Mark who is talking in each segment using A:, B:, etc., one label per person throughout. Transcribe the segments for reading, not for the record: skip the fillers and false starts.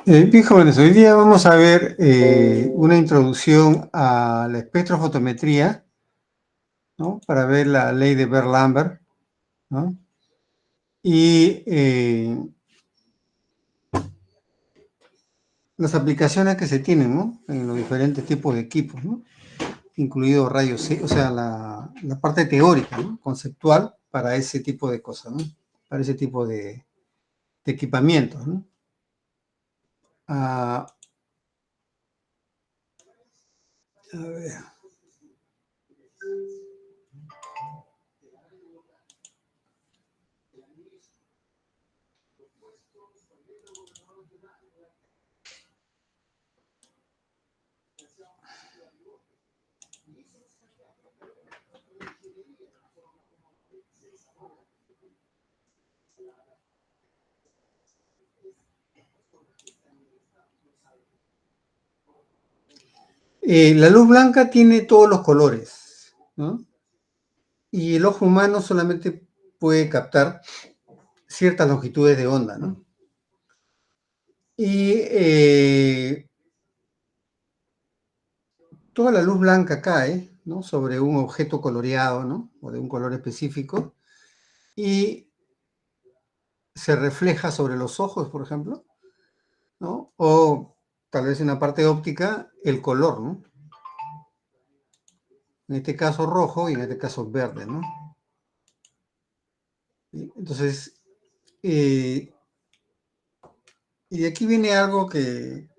A: Bien, jóvenes, hoy día vamos a ver una introducción a la espectrofotometría, ¿no? Para ver la ley de Beer-Lambert, ¿no? Y las aplicaciones que se tienen, ¿no? En los diferentes tipos de equipos, ¿no? Incluido rayos X, o sea, la parte teórica, ¿no? Conceptual para ese tipo de cosas, ¿no? Para ese tipo de equipamientos, ¿no? A ver. La luz blanca tiene todos los colores, ¿no? Y el ojo humano solamente puede captar ciertas longitudes de onda, ¿no? Y toda la luz blanca cae, ¿no? Sobre un objeto coloreado, ¿no? O de un color específico, y se refleja sobre los ojos, por ejemplo, ¿no? O tal vez en la parte óptica, el color, ¿no? En este caso rojo y en este caso verde, ¿no? Entonces, y de aquí viene algo que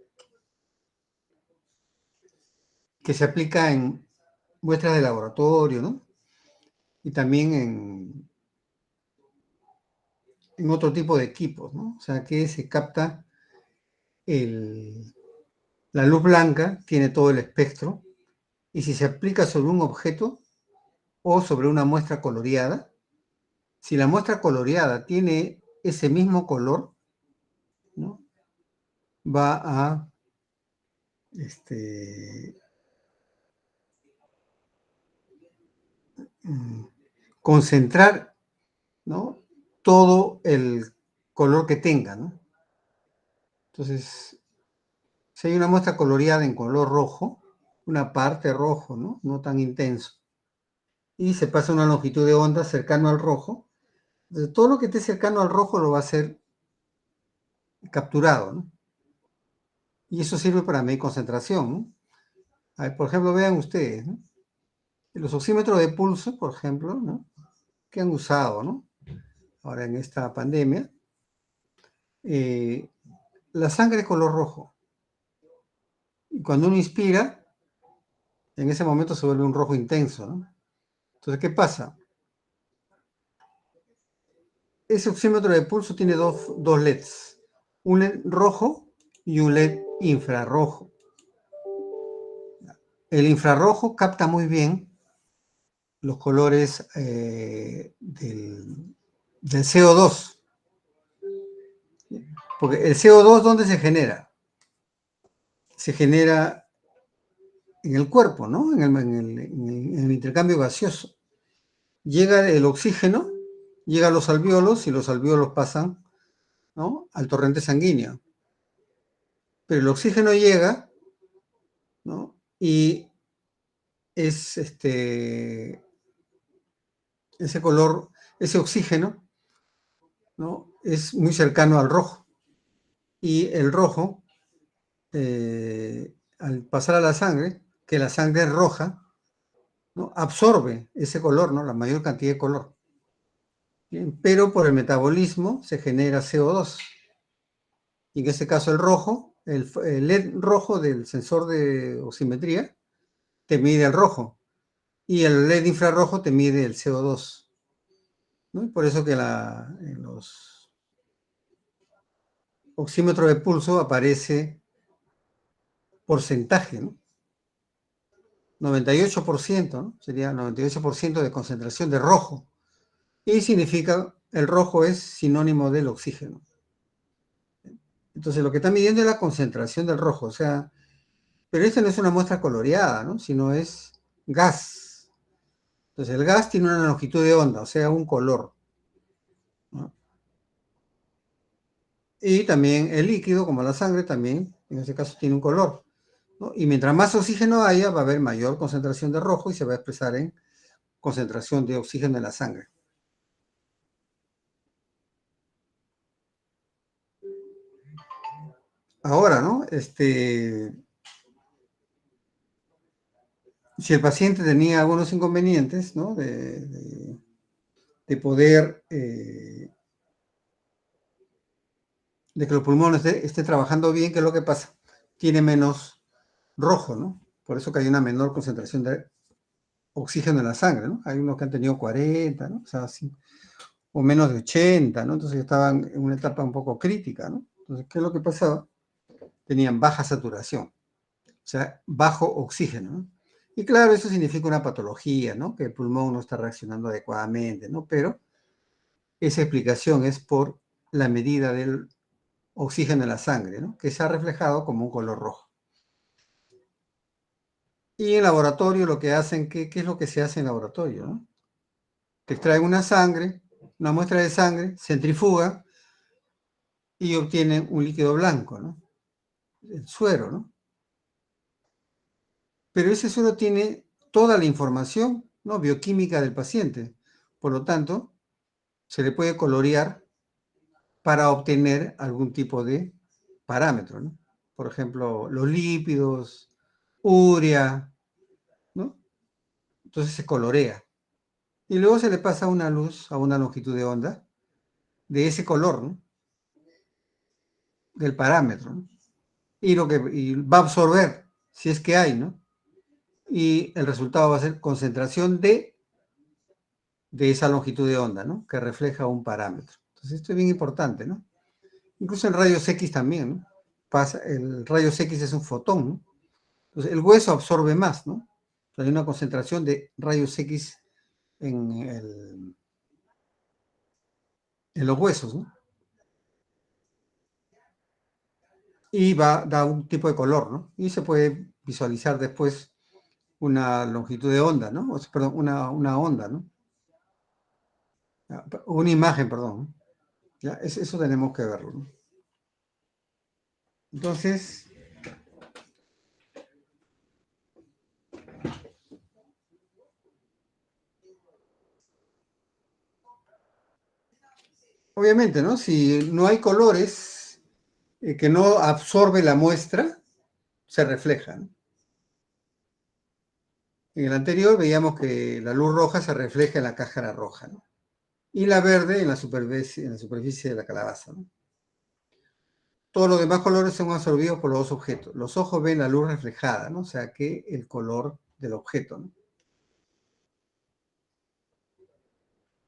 A: se aplica en muestras de laboratorio, ¿no? Y también en otro tipo de equipos, ¿no? O sea, que se capta la luz blanca, tiene todo el espectro, y si se aplica sobre un objeto o sobre una muestra coloreada, si la muestra coloreada tiene ese mismo color, ¿no? Va a concentrar, ¿no? Todo el color que tenga, ¿no? Entonces, si hay una muestra coloreada en color rojo, una parte rojo, ¿no? No tan intenso, y se pasa una longitud de onda cercano al rojo, entonces todo lo que esté cercano al rojo lo va a ser capturado, ¿no? Y eso sirve para medir concentración, ¿no? A ver, por ejemplo, vean ustedes, ¿no? Los oxímetros de pulso, por ejemplo, ¿no? Que han usado, ¿no? Ahora en esta pandemia, la sangre es color rojo. Y cuando uno inspira, en ese momento se vuelve un rojo intenso, ¿no? Entonces, ¿qué pasa? Ese oxímetro de pulso tiene dos LEDs, un LED rojo y un LED infrarrojo. El infrarrojo capta muy bien los colores del CO2. Porque el CO2, ¿dónde se genera? Se genera en el cuerpo, ¿no? En el intercambio gaseoso. Llega el oxígeno, llega a los alvéolos y los alvéolos pasan, ¿no? Al torrente sanguíneo. Pero el oxígeno llega, ¿no? Y es ese color, ese oxígeno, ¿no? Es muy cercano al rojo. Y el rojo, al pasar a la sangre, que la sangre es roja, ¿no? Absorbe ese color, ¿no? La mayor cantidad de color. Bien, pero por el metabolismo se genera CO2. Y en este caso el rojo, el LED rojo del sensor de oximetría, te mide el rojo. Y el LED infrarrojo te mide el CO2. ¿No? Y por eso que en los oxímetros de pulso aparece porcentaje, ¿no? 98%, ¿no? Sería 98% de concentración de rojo. Y significa, el rojo es sinónimo del oxígeno. Entonces lo que está midiendo es la concentración del rojo, o sea, pero esta no es una muestra coloreada, ¿no? Sino es gas. Entonces el gas tiene una longitud de onda, o sea, un color. ¿no? Y también el líquido, como la sangre, también, en este caso, tiene un color, ¿no? Y mientras más oxígeno haya, va a haber mayor concentración de rojo y se va a expresar en concentración de oxígeno en la sangre. Ahora, ¿no? Si el paciente tenía algunos inconvenientes, ¿no? De poder, de que los pulmones esté trabajando bien, ¿qué es lo que pasa? Tiene menos rojo, ¿no? Por eso que hay una menor concentración de oxígeno en la sangre, ¿no? Hay unos que han tenido 40, ¿no? O sea, así, o menos de 80, ¿no? Entonces estaban en una etapa un poco crítica, ¿no? Entonces, ¿qué es lo que pasaba? Tenían baja saturación, o sea, bajo oxígeno, ¿no? Y claro, eso significa una patología, ¿no? Que el pulmón no está reaccionando adecuadamente, ¿no? Pero esa explicación es por la medida del oxígeno en la sangre, ¿no? Que se ha reflejado como un color rojo. Y en laboratorio lo que hacen, ¿qué es lo que se hace en laboratorio, ¿no? Te extraen una muestra de sangre, centrifuga y obtienen un líquido blanco, ¿no? El suero, ¿no? Pero ese suero tiene toda la información, ¿no? Bioquímica del paciente. Por lo tanto, se le puede colorear para obtener algún tipo de parámetro, ¿no? Por ejemplo, los lípidos, urea, ¿no? Entonces se colorea. Y luego se le pasa una luz a una longitud de onda de ese color, ¿no? Del parámetro, ¿no? Y va a absorber, si es que hay, ¿no? Y el resultado va a ser concentración de esa longitud de onda, ¿no? Que refleja un parámetro. Entonces esto es bien importante, ¿no? Incluso en rayos X también, ¿no? El rayos X es un fotón, ¿no? Entonces el hueso absorbe más, ¿no? Hay una concentración de rayos X en, en los huesos, ¿no? Y da un tipo de color, ¿no? Y se puede visualizar después una longitud de onda, ¿no? O sea, perdón, una onda, ¿no? Una imagen, perdón. ¿Ya? Eso tenemos que verlo, ¿no? Entonces, obviamente, ¿no? Si no hay colores que no absorbe la muestra, se refleja, ¿no? En el anterior veíamos que la luz roja se refleja en la cáscara roja, ¿no? Y la verde en la superficie de la calabaza, ¿no? Todos los demás colores son absorbidos por los dos objetos. Los ojos ven la luz reflejada, ¿no? O sea, que el color del objeto, ¿no?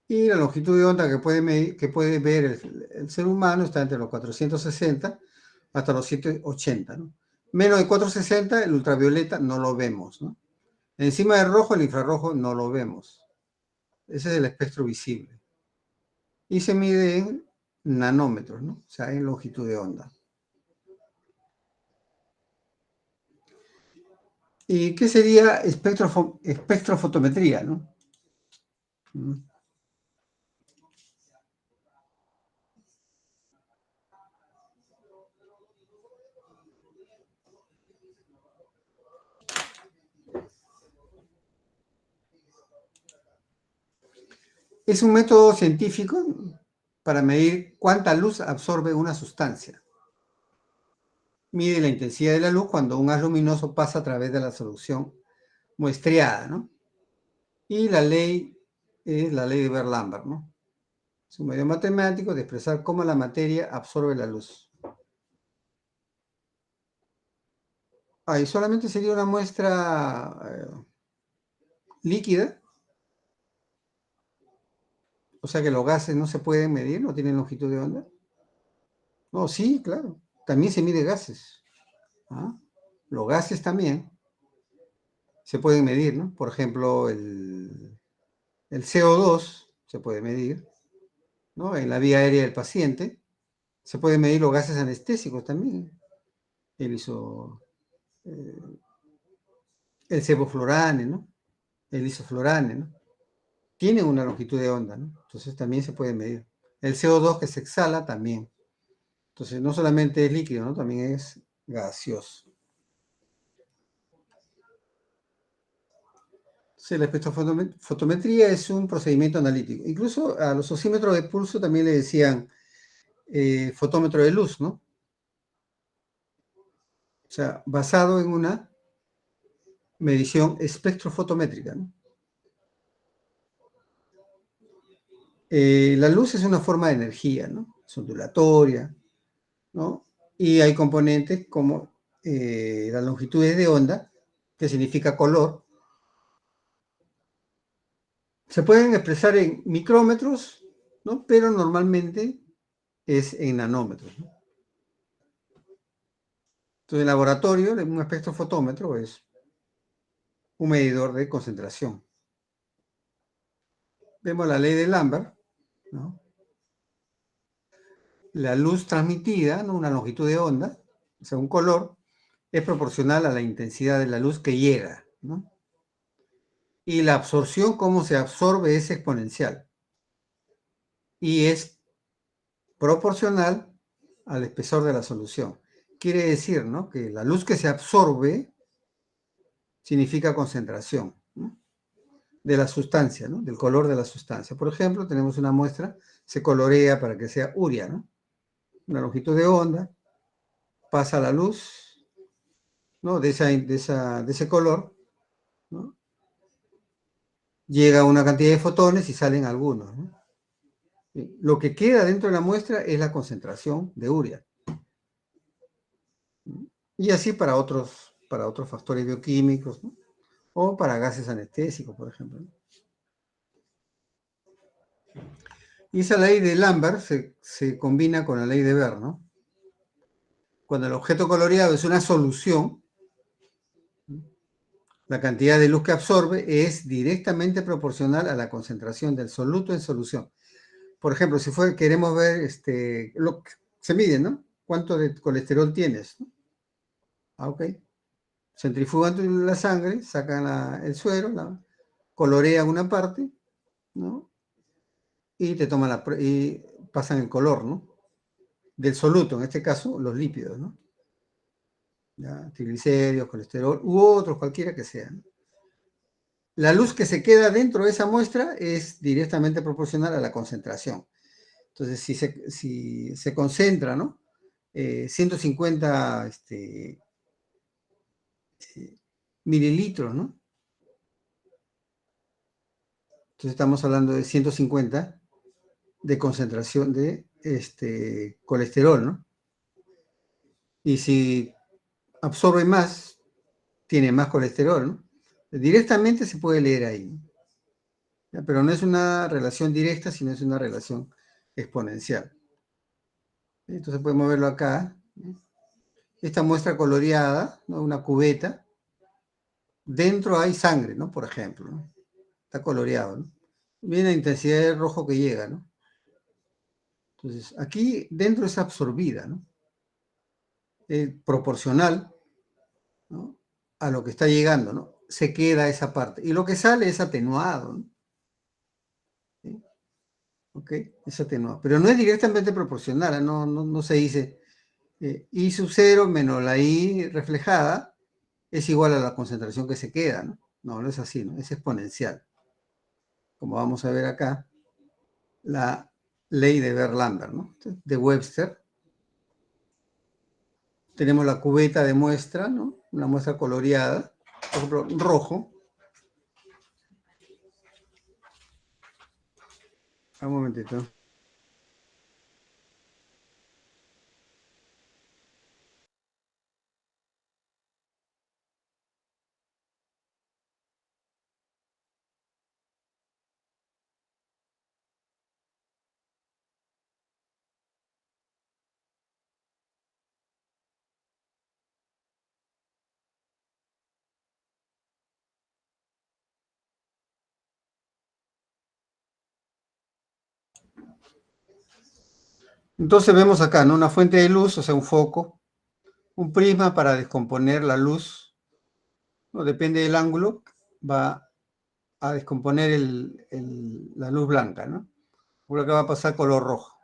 A: Y la longitud de onda que puede ver el ser humano está entre los 460 hasta los 780, ¿no? Menos de 460, el ultravioleta no lo vemos, ¿no? Encima del rojo, el infrarrojo no lo vemos. Ese es el espectro visible. Y se mide en nanómetros, ¿no? O sea, en longitud de onda. ¿Y qué sería espectrofotometría, no? Es un método científico para medir cuánta luz absorbe una sustancia. Mide la intensidad de la luz cuando un haz luminoso pasa a través de la solución muestreada, ¿no? Y la ley es la ley de Beer-Lambert, ¿no? Es un medio matemático de expresar cómo la materia absorbe la luz. Ahí solamente sería una muestra líquida, o sea que los gases no se pueden medir, no tienen longitud de onda. No, sí, claro. También se mide gases. ¿Ah? Los gases también se pueden medir, ¿no? Por ejemplo, el CO2 se puede medir, ¿no? En la vía aérea del paciente. Se pueden medir los gases anestésicos también. El iso, eh, el sevoflurane, ¿no? El isoflurane, ¿no? Tienen una longitud de onda, ¿no? Entonces también se puede medir. El CO2 que se exhala también. Entonces, no solamente es líquido, ¿no? También es gaseoso. Sí, la espectrofotometría es un procedimiento analítico. Incluso a los osímetros de pulso también le decían fotómetro de luz, ¿no? O sea, basado en una medición espectrofotométrica, ¿no? La luz es una forma de energía, ¿no? Es ondulatoria, ¿no? Y hay componentes como las longitudes de onda, que significa color. Se pueden expresar en micrómetros, ¿no? Pero normalmente es en nanómetros, ¿no? Entonces, en laboratorio, un espectrofotómetro es un medidor de concentración. Vemos la ley de Lambert, ¿no? La luz transmitida, ¿no? Una longitud de onda, o sea, un color, es proporcional a la intensidad de la luz que llega, ¿no? Y la absorción, cómo se absorbe, es exponencial. Y es proporcional al espesor de la solución. Quiere decir, ¿no? Que la luz que se absorbe significa concentración, ¿no? De la sustancia, ¿no? Del color de la sustancia. Por ejemplo, tenemos una muestra, se colorea para que sea urea, ¿no? Una longitud de onda, pasa la luz, ¿no? De ese color, ¿no? Llega una cantidad de fotones y salen algunos, ¿no? Lo que queda dentro de la muestra es la concentración de urea. Y así para otros factores bioquímicos, ¿no? O para gases anestésicos, por ejemplo, ¿no? Y esa ley de Lambert se combina con la ley de Beer, ¿no? Cuando el objeto coloreado es una solución, la cantidad de luz que absorbe es directamente proporcional a la concentración del soluto en solución. Por ejemplo, si queremos ver, se mide, ¿no? ¿Cuánto de colesterol tienes? ¿No? Ah, ok. Centrifugan la sangre, sacan el suero, colorean una parte, ¿no? Y te toman y pasan el color, ¿no? Del soluto, en este caso, los lípidos, ¿no? ¿Ya? Triglicéridos, colesterol, u otros, cualquiera que sean. La luz que se queda dentro de esa muestra es directamente proporcional a la concentración. Entonces, si se concentra, ¿no? 150 mililitros, ¿no? Entonces estamos hablando de 150 de concentración de colesterol, ¿no? Y si absorbe más, tiene más colesterol, ¿no? Directamente se puede leer ahí, ¿no? ¿Ya? Pero no es una relación directa, sino es una relación exponencial. Entonces podemos verlo acá, ¿no? Esta muestra coloreada, ¿no? Una cubeta, dentro hay sangre, ¿no? Por ejemplo, ¿no? Está coloreado, ¿no? Miren la intensidad de rojo que llega, ¿no? Entonces, aquí dentro es absorbida, ¿no? Proporcional, ¿no? A lo que está llegando, ¿no? Se queda esa parte. Y lo que sale es atenuado, ¿no? ¿Sí? ¿Ok? Es atenuado. Pero no es directamente proporcional, ¿eh? No se dice I sub 0 menos la I reflejada es igual a la concentración que se queda, ¿no? No es así, ¿no? Es exponencial. Como vamos a ver acá, la ley de Beer-Lambert, ¿no? De Webster. Tenemos la cubeta de muestra, ¿no? Una muestra coloreada, por ejemplo, rojo. Un momentito. Entonces vemos acá, ¿no? Una fuente de luz, o sea, un foco, un prisma para descomponer la luz, ¿no? Depende del ángulo, va a descomponer la luz blanca, ¿no? Por acá va a pasar color rojo.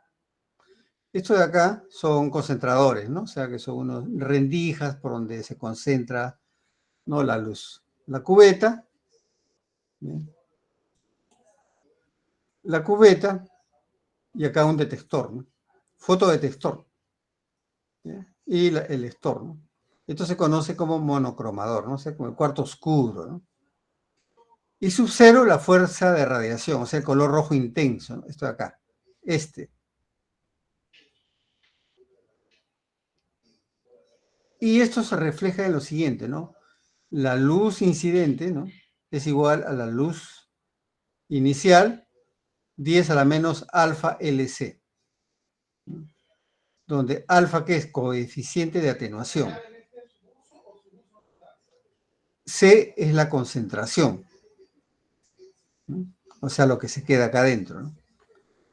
A: Estos de acá son concentradores, ¿no? O sea, que son unas rendijas por donde se concentra, ¿no?, la luz. La cubeta, ¿bien? La cubeta y acá un detector, ¿no? Fotodetector, ¿bien? Y el estor, ¿no? Esto se conoce como monocromador, ¿no? O sea, como el cuarto oscuro, ¿no? Y sub cero, la fuerza de radiación, o sea, el color rojo intenso, ¿no? Esto de acá, este. Y esto se refleja en lo siguiente, ¿no? La luz incidente, ¿no?, es igual a la luz inicial 10 a la menos alfa LC, ¿no?, donde alfa, que es coeficiente de atenuación, C es la concentración, ¿no?, o sea, lo que se queda acá adentro, ¿no?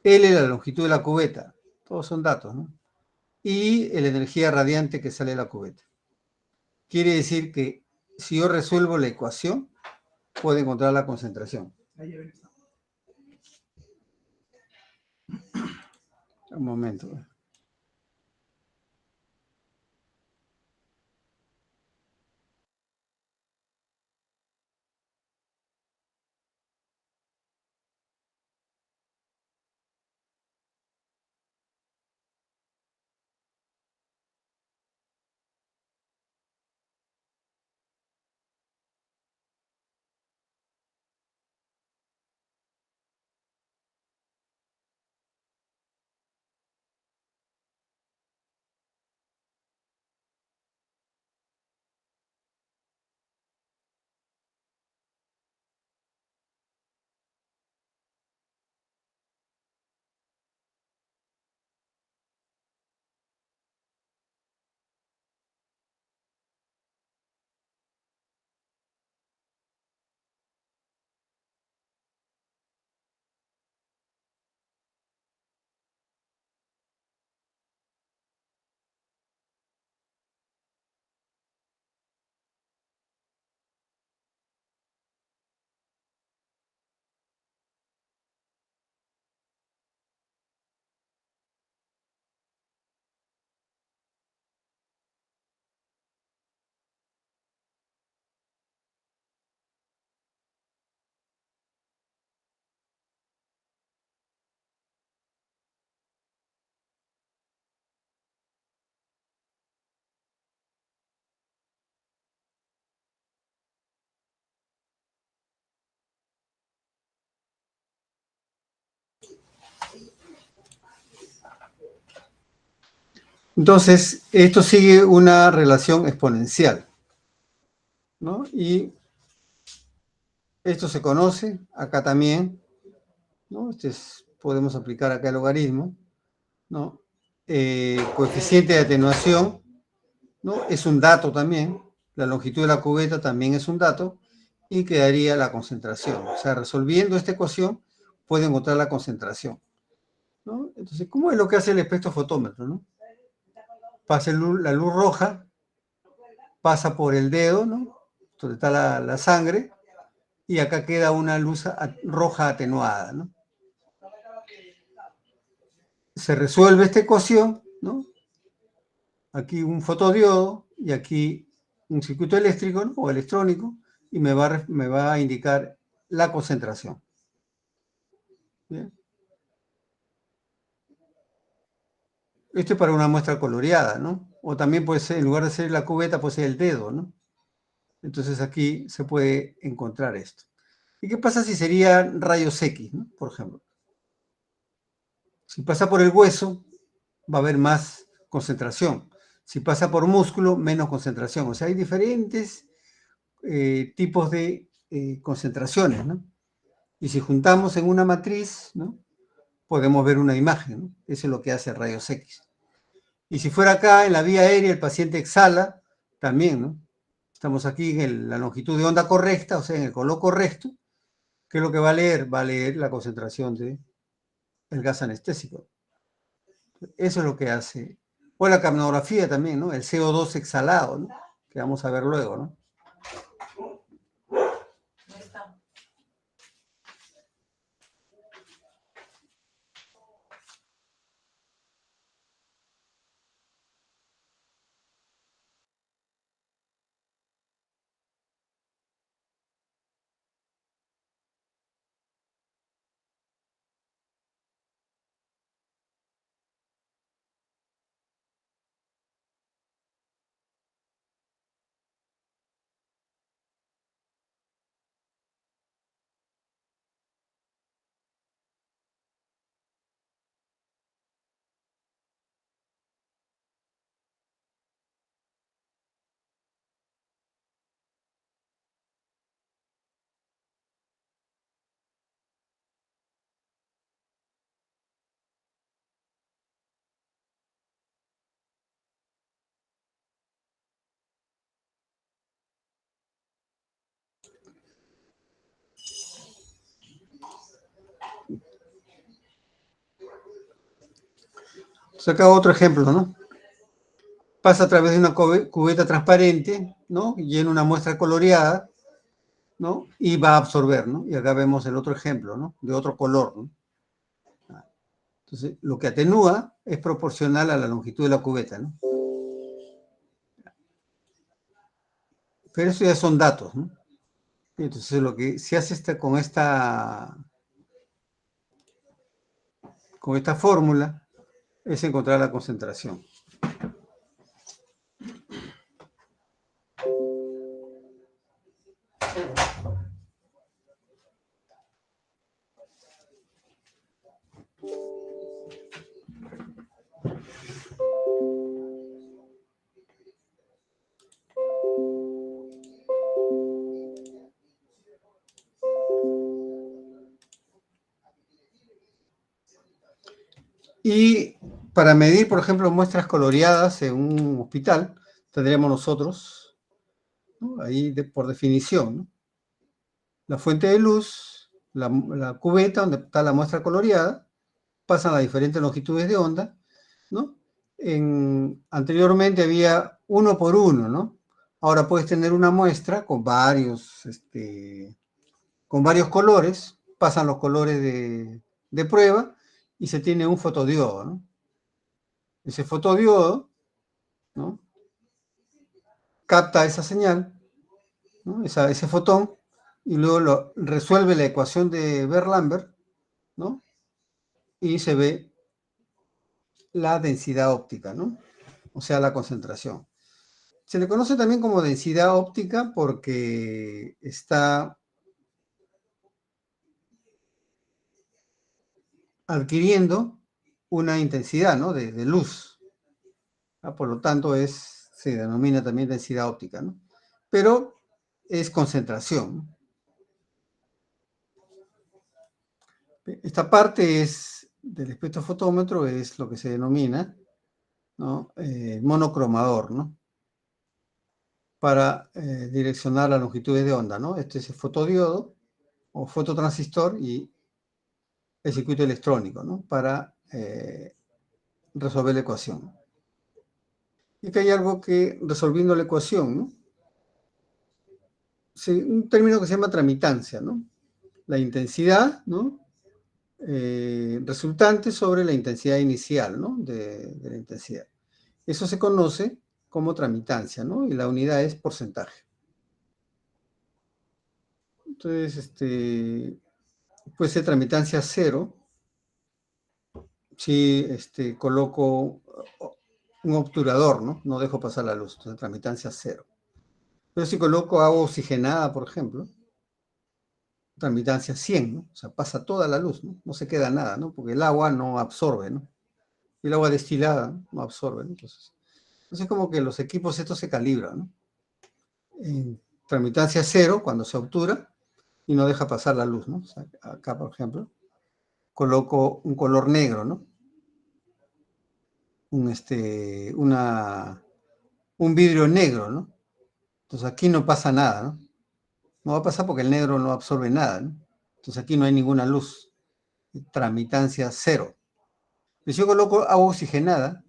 A: L la longitud de la cubeta, todos son datos, ¿no? Y la energía radiante que sale de la cubeta. Quiere decir que si yo resuelvo la ecuación, puedo encontrar la concentración. Un momento. Entonces, esto sigue una relación exponencial, ¿no? Y esto se conoce acá también, ¿no? Podemos aplicar acá el logaritmo, ¿no? Coeficiente de atenuación, ¿no?, es un dato también. La longitud de la cubeta también es un dato. Y quedaría la concentración. O sea, resolviendo esta ecuación, puedo encontrar la concentración, ¿no? Entonces, ¿cómo es lo que hace el espectrofotómetro, no? Pasa la luz roja, pasa por el dedo, ¿no?, donde está la sangre, y acá queda una luz roja atenuada, ¿no? Se resuelve esta ecuación, ¿no? Aquí un fotodiodo y aquí un circuito eléctrico, ¿no?, o electrónico, y me va a indicar la concentración. ¿Bien? Esto es para una muestra coloreada, ¿no? O también puede ser, en lugar de ser la cubeta, puede ser el dedo, ¿no? Entonces aquí se puede encontrar esto. ¿Y qué pasa si serían rayos X, ¿no?, por ejemplo? Si pasa por el hueso, va a haber más concentración. Si pasa por músculo, menos concentración. O sea, hay diferentes tipos de concentraciones, ¿no? Y si juntamos en una matriz, ¿no?, podemos ver una imagen, ¿no? Eso es lo que hace rayos X. Y si fuera acá, en la vía aérea, el paciente exhala, también, ¿no? Estamos aquí en la longitud de onda correcta, o sea, en el color correcto. ¿Qué es lo que va a leer? Va a leer la concentración del gas anestésico. Eso es lo que hace. O la capnografía también, ¿no? El CO2 exhalado, ¿no?, que vamos a ver luego, ¿no? Entonces acá otro ejemplo, ¿no? Pasa a través de una cubeta transparente, ¿no? Llena una muestra coloreada, ¿no? Y va a absorber, ¿no? Y acá vemos el otro ejemplo, ¿no? De otro color, ¿no? Entonces, lo que atenúa es proporcional a la longitud de la cubeta, ¿no? Pero eso ya son datos, ¿no? Entonces, lo que se hace con esta fórmula es encontrar la concentración. Y para medir, por ejemplo, muestras coloreadas en un hospital, tendríamos nosotros, ¿no? Ahí por definición, ¿no? La fuente de luz, la cubeta donde está la muestra coloreada, pasan a diferentes longitudes de onda, ¿no? Anteriormente había uno por uno, ¿no? Ahora puedes tener una muestra con varios colores, pasan los colores de prueba y se tiene un fotodiodo, ¿no? Ese fotodiodo, ¿no? Capta esa señal, ¿no? Ese fotón, y luego resuelve la ecuación de Beer-Lambert, ¿no? Y se ve la densidad óptica, ¿no? O sea, la concentración. Se le conoce también como densidad óptica porque está adquiriendo una intensidad, ¿no? de luz. Por lo tanto, se denomina también densidad óptica, ¿no? Pero es concentración, ¿no? Esta parte del espectrofotómetro es lo que se denomina, ¿no? Monocromador, ¿no? Para direccionar las longitudes de onda, ¿no? Este es el fotodiodo o fototransistor y el circuito electrónico, ¿no? Para resolver la ecuación. Y acá hay algo que, resolviendo la ecuación, ¿no? Un término que se llama tramitancia, ¿no? La intensidad, ¿no? Resultante sobre la intensidad inicial, ¿no? De la intensidad. Eso se conoce como tramitancia, ¿no? Y la unidad es porcentaje. Entonces, puede ser tramitancia cero si coloco un obturador, ¿no? No dejo pasar la luz, entonces tramitancia cero. Pero si coloco agua oxigenada, por ejemplo, tramitancia 100, ¿no? O sea, pasa toda la luz, ¿no? No se queda nada, ¿no? Porque el agua no absorbe, ¿no? Y el agua destilada no absorbe, ¿no? Entonces como que los equipos estos se calibran, ¿no? En tramitancia cero, cuando se obtura, y no deja pasar la luz, ¿no? O sea, acá, por ejemplo, coloco un color negro, ¿no? Un vidrio negro, ¿no? Entonces aquí no pasa nada, ¿no? No va a pasar porque el negro no absorbe nada, ¿no? Entonces aquí no hay ninguna luz. Tramitancia cero. Si yo coloco agua oxigenada,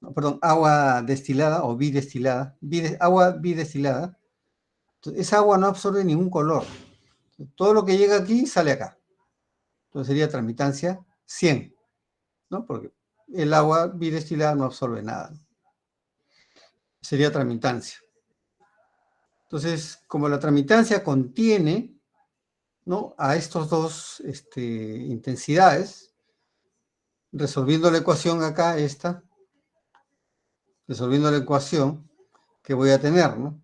A: no, perdón, agua destilada o bidestilada, agua bidestilada, esa agua no absorbe ningún color. Todo lo que llega aquí sale acá. Entonces sería tramitancia 100, ¿no? Porque el agua bidestilada no absorbe nada, ¿no? Sería tramitancia. Entonces, como la tramitancia contiene, ¿no?, a estos dos intensidades, resolviendo la ecuación acá, resolviendo la ecuación que voy a tener, ¿no?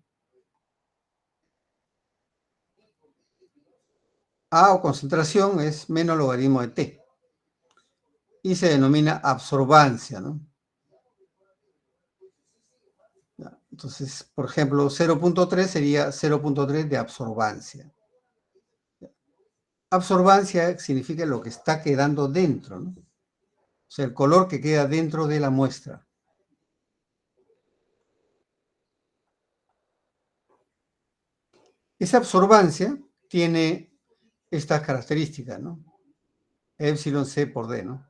A: A o concentración es menos logaritmo de T. Y se denomina absorbancia, ¿no? Entonces, por ejemplo, 0.3 sería 0.3 de absorbancia. Absorbancia significa lo que está quedando dentro, ¿no? O sea, el color que queda dentro de la muestra. Esa absorbancia tiene estas características, ¿no? Epsilon C por D, ¿no?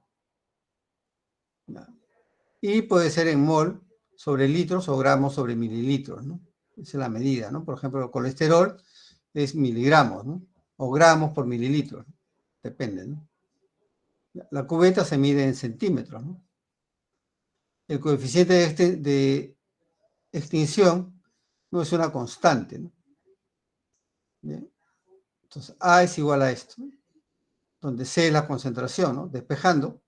A: Y puede ser en mol sobre litros o gramos sobre mililitros, ¿no? Esa es la medida, ¿no? Por ejemplo, el colesterol es miligramos, ¿no? O gramos por mililitros, depende, ¿no? La cubeta se mide en centímetros, ¿no? El coeficiente de extinción no es una constante, ¿no? ¿Bien? Entonces, A es igual a esto, ¿no? Donde C es la concentración, ¿no? Despejando,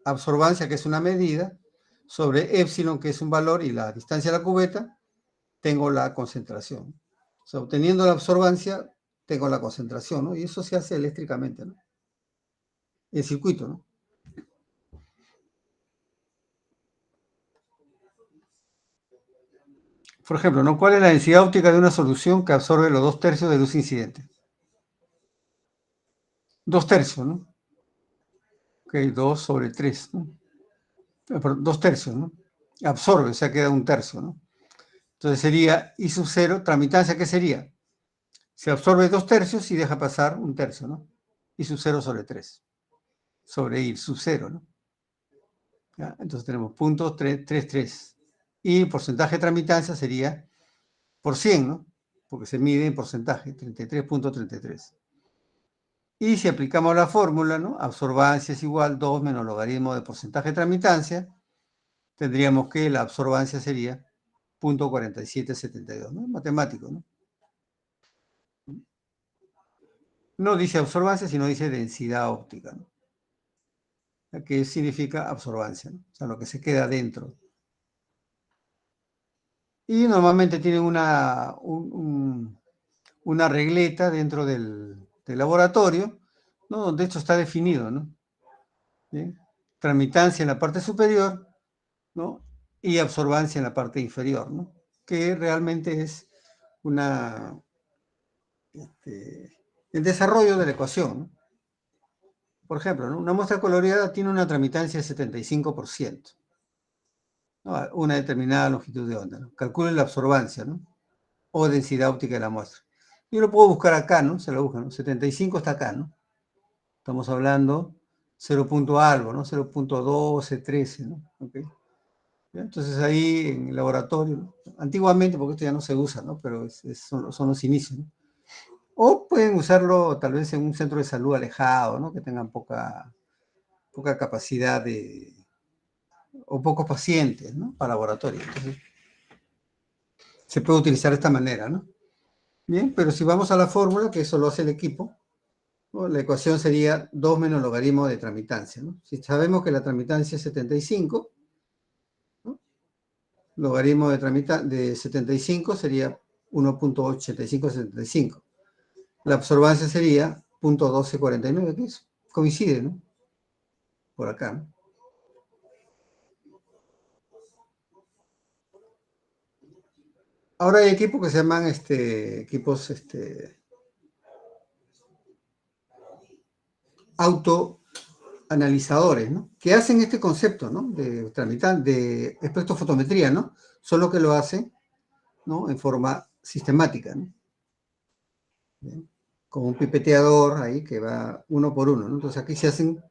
A: absorbancia, que es una medida, sobre épsilon, que es un valor, y la distancia de la cubeta, tengo la concentración. O sea, obteniendo la absorbancia, tengo la concentración, ¿no? Y eso se hace eléctricamente, ¿no? El circuito, ¿no? Por ejemplo, ¿no? ¿Cuál es la densidad óptica de una solución que absorbe los 2/3 de luz incidente? 2/3, ¿no? Ok, 2 sobre 3, ¿no? Perdón, 2/3, ¿no? Absorbe, o sea, queda 1/3, ¿no? Entonces sería I sub 0, tramitancia, ¿qué sería? Se absorbe 2/3 y deja pasar 1/3, ¿no? I sub 0 sobre 3, sobre I sub 0, ¿no? ¿Ya? Entonces tenemos punto 333. Y porcentaje de tramitancia sería por 100, ¿no? Porque se mide en porcentaje, 33.33. Y si aplicamos la fórmula, ¿no? Absorbancia es igual 2 menos logaritmo de porcentaje de tramitancia, tendríamos que la absorbancia sería 0.4772, ¿no? Matemático, ¿no? No dice absorbancia, sino dice densidad óptica, ¿no? Que significa absorbancia, ¿no? O sea, lo que se queda dentro. Y normalmente tienen una regleta dentro del laboratorio, ¿no? Donde esto está definido, ¿no? ¿Bien? Tramitancia en la parte superior, ¿no? Y absorbancia en la parte inferior, ¿no? Que realmente es el desarrollo de la ecuación, ¿no? Por ejemplo, ¿no? Una muestra coloreada tiene una tramitancia de 75%, ¿no? A una determinada longitud de onda, ¿no? Calculen la absorbancia, ¿no? O densidad óptica de la muestra. Yo lo puedo buscar acá, ¿no? Se lo busca, ¿no? 75 está acá, ¿no? Estamos hablando 0 punto algo, ¿no? 0.1213, ¿no? ¿Okay? Entonces ahí en el laboratorio, ¿no? Antiguamente, porque esto ya no se usa, ¿no? Pero son los inicios, ¿no? O pueden usarlo tal vez en un centro de salud alejado, ¿no? Que tengan poca capacidad o pocos pacientes, ¿no? Para laboratorio. Entonces, se puede utilizar de esta manera, ¿no? Bien, pero si vamos a la fórmula, que eso lo hace el equipo, ¿no? La ecuación sería 2 menos logaritmo de tramitancia, ¿no? Si sabemos que la tramitancia es 75, ¿no? Logaritmo de 75 sería 1.8575. La absorbancia sería 0.1249, que es, coincide, ¿no? Por acá, ¿no? Ahora hay equipos que se llaman equipos autoanalizadores, ¿no? Que hacen este concepto, ¿no? De tramitar, de espectrofotometría, ¿no? Solo que lo hacen, ¿no? En forma sistemática, ¿no? ¿Bien? Con un pipeteador ahí que va uno por uno, ¿no? Entonces aquí se hacen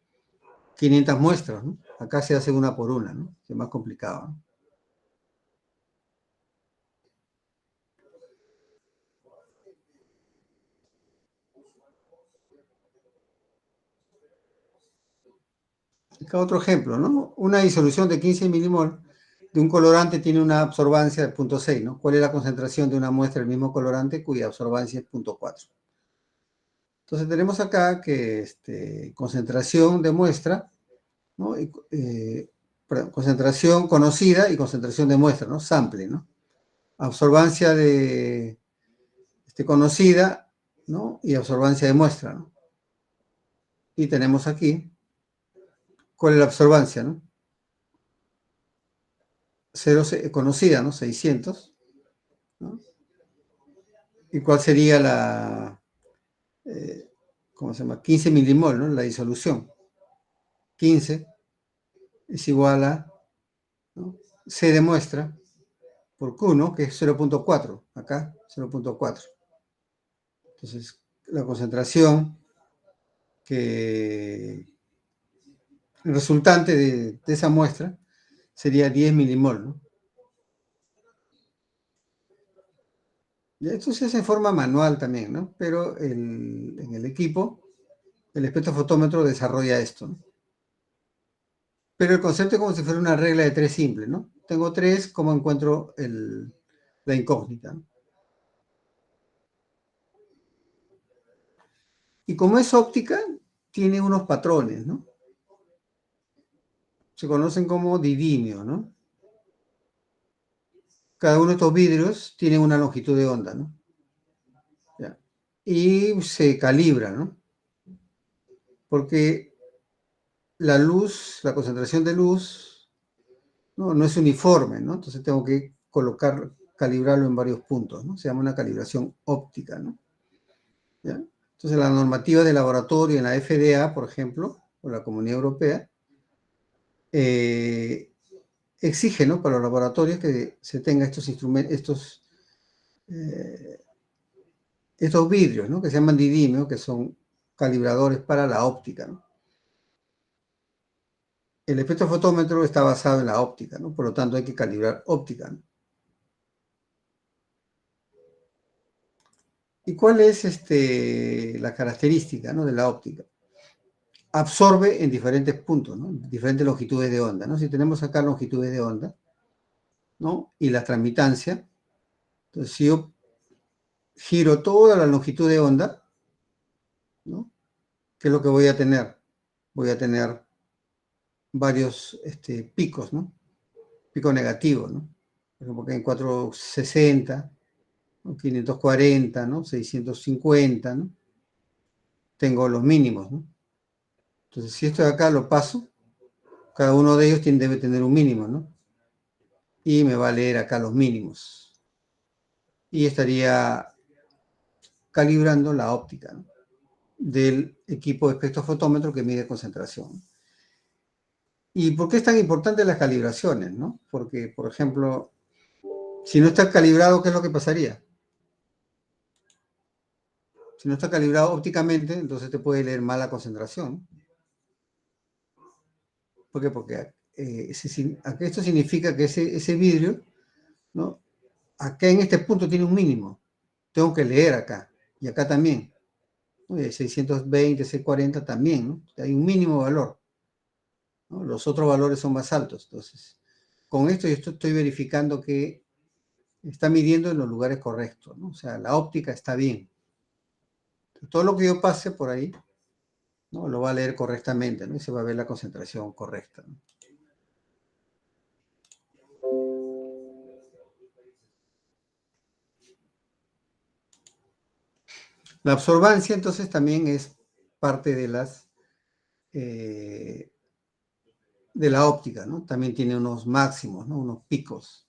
A: 500 muestras, ¿no? Acá se hace una por una, ¿no? Que es más complicado, ¿no? Acá otro ejemplo, ¿no? Una disolución de 15 milimol de un colorante tiene una absorbancia de 0.6, ¿no? ¿Cuál es la concentración de una muestra del mismo colorante cuya absorbancia es 0.4? Entonces tenemos acá que concentración de muestra, ¿no? Concentración conocida y concentración de muestra, ¿no? Sample, ¿no? Absorbancia de conocida, ¿no? Y absorbancia de muestra, ¿no? Y tenemos aquí, ¿cuál es la absorbancia, no? 0 conocida, ¿no? 600, ¿no? ¿Y cuál sería ¿cómo se llama? 15 milimol, ¿no? La disolución. 15 es igual a, ¿no? C de muestra por Q, ¿no? Que es 0.4, acá 0.4. Entonces, la concentración que el resultante de esa muestra sería 10 milimol, ¿no? Y esto se hace en forma manual también, ¿no? Pero en el equipo, el espectrofotómetro desarrolla esto, ¿no? Pero el concepto es como si fuera una regla de tres simple, ¿no? Tengo tres, ¿cómo encuentro la incógnita, ¿no? Y como es óptica, tiene unos patrones, ¿no? Se conocen como didimio, ¿no? Cada uno de estos vidrios tiene una longitud de onda, ¿no? ¿Ya? Y se calibra, ¿no? Porque la luz, la concentración de luz, no es uniforme, ¿no? Entonces tengo que calibrarlo en varios puntos, ¿no? Se llama una calibración óptica, ¿no? ¿Ya? Entonces la normativa de laboratorio en la FDA, por ejemplo, o la Comunidad Europea, exige, ¿no?, para los laboratorios que se tenga estos instrumentos, estos vidrios, ¿no?, que se llaman didimio, que son calibradores para la óptica, ¿no? El espectrofotómetro está basado en la óptica, ¿no? Por lo tanto hay que calibrar óptica, ¿no? ¿Y cuál es la característica, ¿no?, de la óptica? Absorbe en diferentes puntos, ¿no?, diferentes longitudes de onda, ¿no? Si tenemos acá longitudes de onda, ¿no?, y la transmitancia, entonces si yo giro toda la longitud de onda, ¿no?, ¿qué es lo que voy a tener? Voy a tener varios picos, ¿no? Pico negativo, ¿no? Por ejemplo, que en 460, ¿no?, 540, ¿no?, 650, ¿no? Tengo los mínimos, ¿no? Entonces, si esto de acá lo paso, cada uno de ellos debe tener un mínimo, ¿no? Y me va a leer acá los mínimos. Y estaría calibrando la óptica, ¿no?, del equipo de espectrofotómetro que mide concentración. ¿Y por qué es tan importante las calibraciones, no? Porque, por ejemplo, si no está calibrado, ¿qué es lo que pasaría? Si no está calibrado ópticamente, entonces te puede leer mal la concentración. ¿Por qué? Porque esto significa que ese vidrio, ¿no?, acá en este punto tiene un mínimo. Tengo que leer acá. Y acá también. ¿No? Y 620, 640 también, ¿no? Hay un mínimo valor, ¿no? Los otros valores son más altos. Entonces, con esto yo estoy verificando que está midiendo en los lugares correctos, ¿no? O sea, la óptica está bien. Todo lo que yo pase por ahí, ¿no?, lo va a leer correctamente, ¿no? Y se va a ver la concentración correcta, ¿no? La absorbancia, entonces, también es parte de la óptica, ¿no? También tiene unos máximos, ¿no?, unos picos,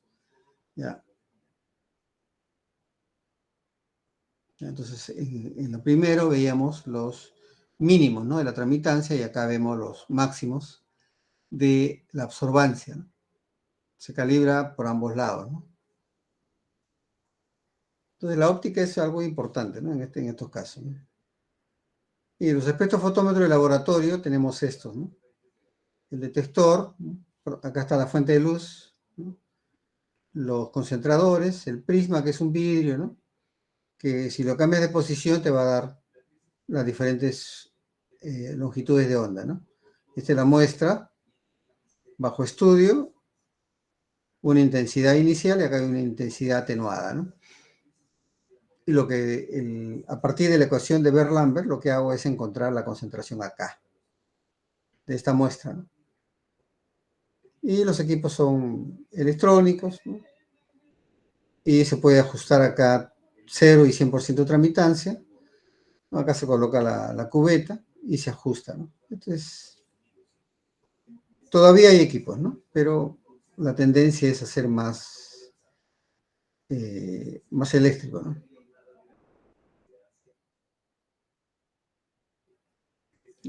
A: ¿ya? Entonces, en lo primero veíamos los mínimos, ¿no?, de la transmitancia, y acá vemos los máximos de la absorbancia, ¿no? Se calibra por ambos lados, ¿no? Entonces, la óptica es algo importante, ¿no?, en estos casos, ¿no? Y los espectrofotómetros de laboratorio tenemos estos, ¿no? El detector, ¿no? Acá está la fuente de luz, ¿no? Los concentradores, el prisma, que es un vidrio, ¿no?, que si lo cambias de posición te va a dar las diferentes longitudes de onda, ¿no? Esta es la muestra bajo estudio, una intensidad inicial y acá hay una intensidad atenuada, ¿no? Y a partir de la ecuación de Beer-Lambert, lo que hago es encontrar la concentración acá, de esta muestra, ¿no? Y los equipos son electrónicos, ¿no? Y se puede ajustar acá 0 y 100% tramitancia, ¿no? Acá se coloca la cubeta y se ajusta, ¿no? Entonces, todavía hay equipos, ¿no? Pero la tendencia es hacer más eléctrico, ¿no?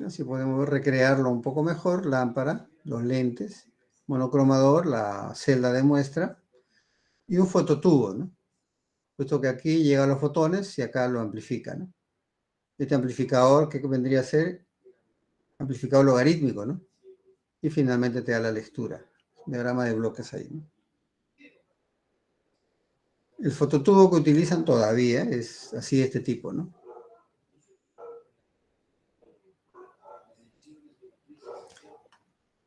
A: Así podemos recrearlo un poco mejor: lámpara, los lentes, monocromador, la celda de muestra y un fototubo, ¿no? Puesto que aquí llegan los fotones y acá lo amplifica, ¿no? Este amplificador, ¿qué vendría a ser? Amplificador logarítmico, ¿no? Y finalmente te da la lectura. diagrama de bloques ahí, ¿no? El fototubo que utilizan todavía es así de este tipo, ¿no?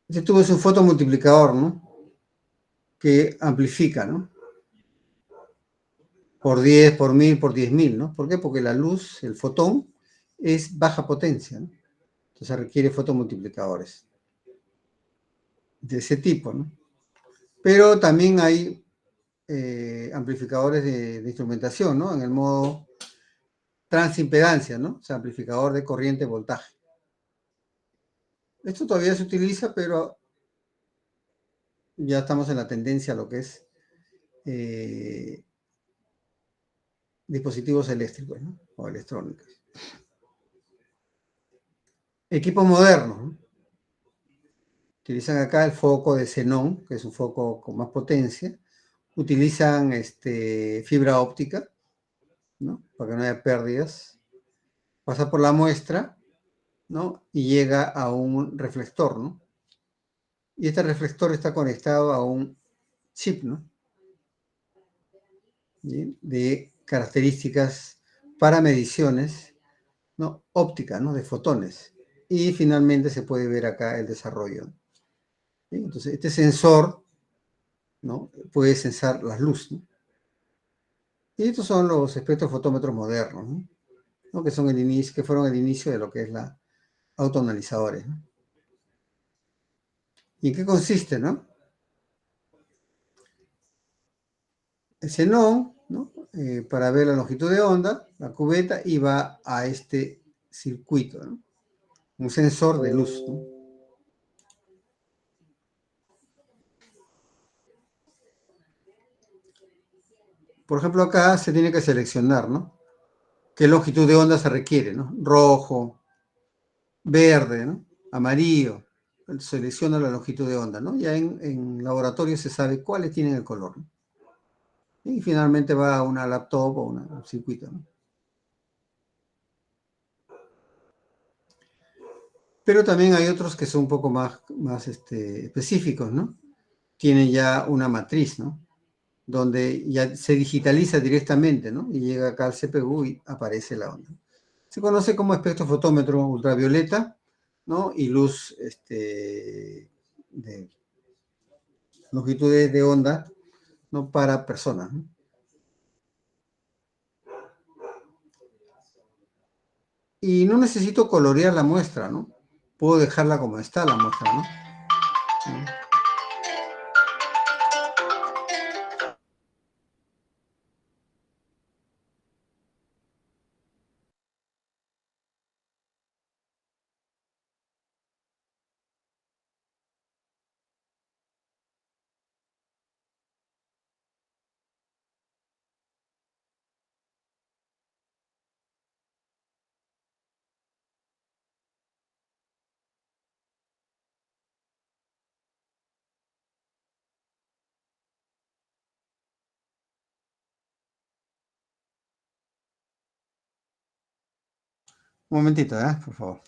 A: Este tubo es un fotomultiplicador, ¿no? Que amplifica, ¿no? Por 10, por 1000, por 10.000, ¿no? ¿Por qué? Porque la luz, el fotón, es baja potencia, ¿no? Entonces requiere fotomultiplicadores de ese tipo, ¿no? Pero también hay amplificadores de instrumentación, ¿no? En el modo transimpedancia, ¿no? O sea, amplificador de corriente voltaje. Esto todavía se utiliza, pero ya estamos en la tendencia a lo que es dispositivos eléctricos, ¿no? O electrónicos. Equipos modernos, ¿no? Utilizan acá el foco de xenón, que es un foco con más potencia. Utilizan fibra óptica, ¿no? Para que no haya pérdidas. Pasa por la muestra, ¿no? Y llega a un reflector, ¿no? Y este reflector está conectado a un chip, ¿no? ¿Sí? De características para mediciones, ¿no? Óptica, ¿no? De fotones. Y finalmente se puede ver acá el desarrollo. ¿Sí? Entonces, este sensor, ¿no? Puede sensar las luces, ¿no? Y estos son los espectrofotómetros modernos, ¿no? ¿No? Que son el inicio, que fueron el inicio de lo que es la autoanalizadores, ¿no? ¿Y en qué consiste, no? El xenón, ¿no? Para ver la longitud de onda, la cubeta, y va a este circuito, ¿no? Un sensor de luz, ¿no? Por ejemplo, acá se tiene que seleccionar, ¿no? ¿Qué longitud de onda se requiere, ¿no? Rojo, verde, ¿no? Amarillo. Selecciona la longitud de onda, ¿no? Ya en laboratorio se sabe cuáles tienen el color, ¿no? Y finalmente va a una laptop o un circuito, ¿no? Pero también hay otros que son un poco más específicos, ¿no? Tienen ya una matriz, ¿no? Donde ya se digitaliza directamente, ¿no? Y llega acá al CPU y aparece la onda. Se conoce como espectrofotómetro ultravioleta, ¿no? Y luz de longitudes de onda, ¿no? Para personas, ¿no? Y no necesito colorear la muestra, ¿no? Puedo dejarla como está la muestra, ¿no? Un momentito, por favor.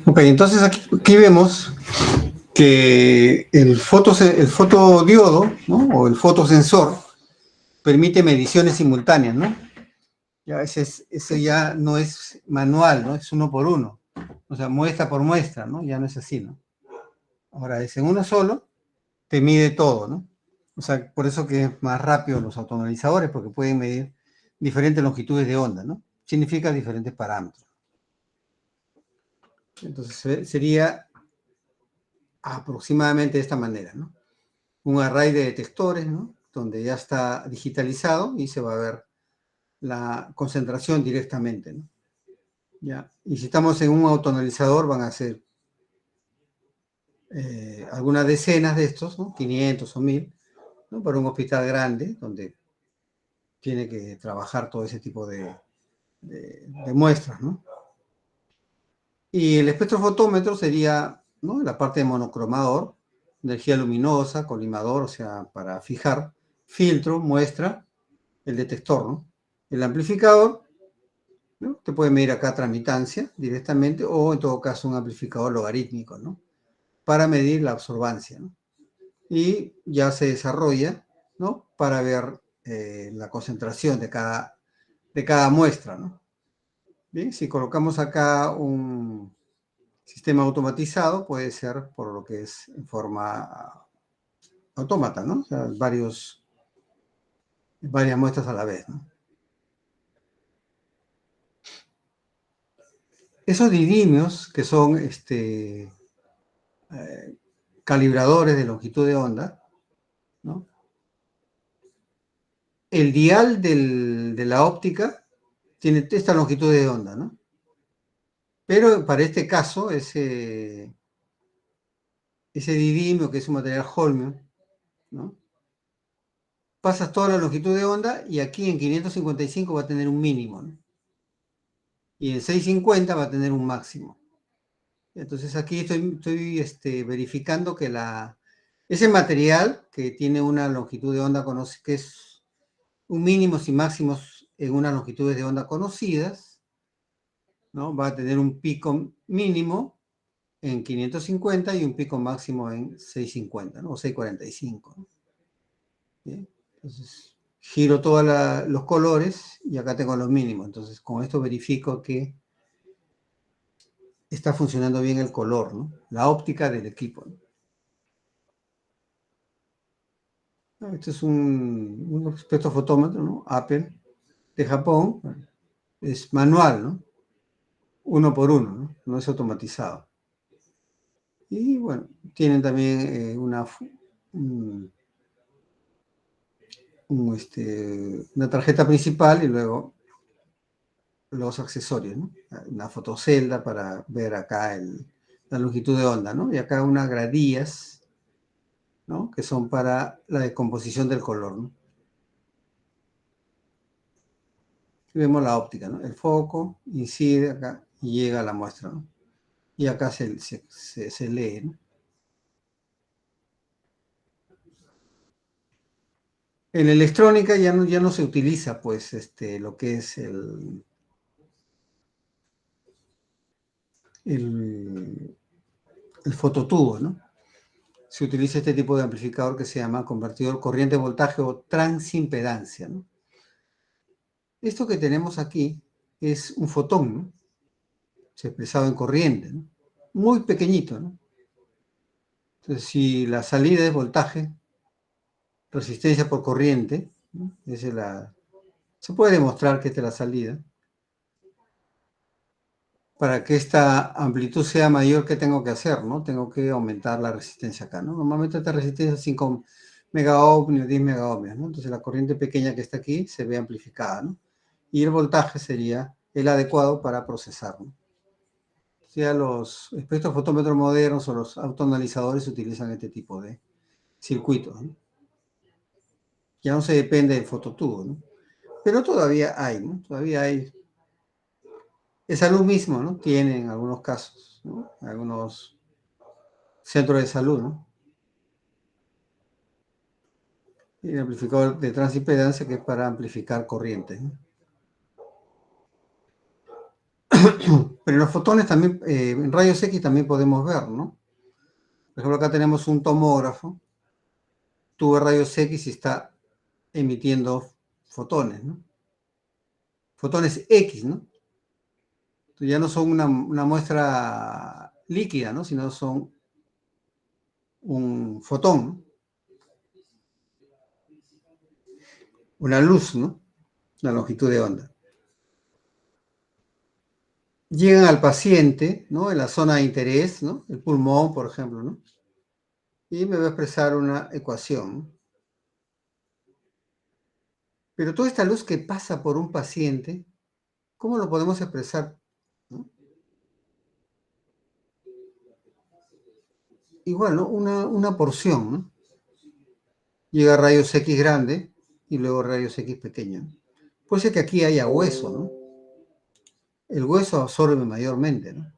A: Ok, entonces aquí vemos que el fotodiodo, ¿no? O el fotosensor permite mediciones simultáneas, ¿no? Ya eso ya no es manual, ¿no? Es uno por uno. O sea, muestra por muestra, ¿no? Ya no es así, ¿no? Ahora, es en uno solo, te mide todo, ¿no? O sea, por eso que es más rápido los autoanalizadores, porque pueden medir diferentes longitudes de onda, ¿no? Significa diferentes parámetros. Entonces, sería aproximadamente de esta manera, ¿no? Un array de detectores, ¿no? Donde ya está digitalizado y se va a ver la concentración directamente, ¿no? ¿Ya? Y si estamos en un autoanalizador, van a ser algunas decenas de estos, ¿no? 500 o 1000, ¿no? Para un hospital grande, donde tiene que trabajar todo ese tipo de muestras, ¿no? Y el espectrofotómetro sería, ¿no? La parte de monocromador, energía luminosa, colimador, o sea, para fijar, filtro, muestra, el detector, ¿no? El amplificador, ¿no? Te puede medir acá transmitancia directamente o en todo caso un amplificador logarítmico, ¿no? Para medir la absorbancia, ¿no? Y ya se desarrolla, ¿no? Para ver la concentración de cada muestra, ¿no? Bien, si colocamos acá un sistema automatizado, puede ser por lo que es en forma autómata, ¿no? O sea, varias muestras a la vez, ¿no? Esos didimios, que son calibradores de longitud de onda, ¿no? El dial de la óptica tiene esta longitud de onda, ¿no? Pero para este caso, ese didimio, que es un material holmio, ¿no? Pasas toda la longitud de onda y aquí en 555 va a tener un mínimo, ¿no? Y en 650 va a tener un máximo. Entonces aquí estoy verificando que ese material que tiene una longitud de onda que es un mínimos y máximos en unas longitudes de onda conocidas, ¿no? Va a tener un pico mínimo en 550 y un pico máximo en 650, ¿no? O 645, ¿no? ¿Bien? Entonces, giro todos los colores y acá tengo los mínimos. Entonces, con esto verifico que está funcionando bien el color, ¿no? La óptica del equipo, ¿no? Este es un espectrofotómetro, ¿no? Apple, de Japón. Es manual, ¿no? Uno por uno, ¿no? No es automatizado. Y bueno, tienen también una tarjeta principal y luego los accesorios, ¿no? Una fotocelda para ver acá la longitud de onda, ¿no? Y acá unas gradillas, ¿no? Que son para la decomposición del color, ¿no? Y vemos la óptica, ¿no? El foco incide acá y llega a la muestra, ¿no? Y acá se lee, ¿no? En electrónica ya no se utiliza, pues, lo que es el, el fototubo, ¿no? Se utiliza este tipo de amplificador que se llama convertidor corriente-voltaje o transimpedancia, ¿no? Esto que tenemos aquí es un fotón, ¿no? Se expresado en corriente, ¿no? Muy pequeñito, ¿no? Entonces, si la salida es voltaje, resistencia por corriente, ¿no? Se puede demostrar que esta es la salida. Para que esta amplitud sea mayor, ¿qué tengo que hacer? ¿No? Tengo que aumentar la resistencia acá, ¿no? Normalmente esta resistencia es 5 megaohmios, 10 megaohmios, ¿no? Entonces la corriente pequeña que está aquí se ve amplificada, ¿no? Y el voltaje sería el adecuado para procesar, ¿no? O sea, los espectrofotómetros modernos o los autoanalizadores utilizan este tipo de circuitos, ¿no? Ya no se depende del fototubo, ¿no? Pero todavía hay, ¿no? Todavía hay. Es salud mismo, ¿no? Tiene en algunos casos, ¿no? Algunos centros de salud, ¿no? Y el amplificador de transimpedancia que es para amplificar corriente, ¿no? Pero los fotones también, en rayos X también podemos ver, ¿no? Por ejemplo, acá tenemos un tomógrafo, tuvo rayos X y está emitiendo fotones, ¿no? Fotones X, ¿no? Entonces ya no son una muestra líquida, ¿no? Sino son un fotón, ¿no? Una luz, ¿no? La longitud de onda. Llegan al paciente, ¿no? En la zona de interés, ¿no? El pulmón, por ejemplo, ¿no? Y me va a expresar una ecuación, ¿no? Pero toda esta luz que pasa por un paciente, ¿cómo lo podemos expresar? ¿No? Igual, ¿no? Una porción, ¿no? Llega a rayos X grande y luego rayos X pequeños. Puede ser que aquí haya hueso, ¿no? El hueso absorbe mayormente, ¿no?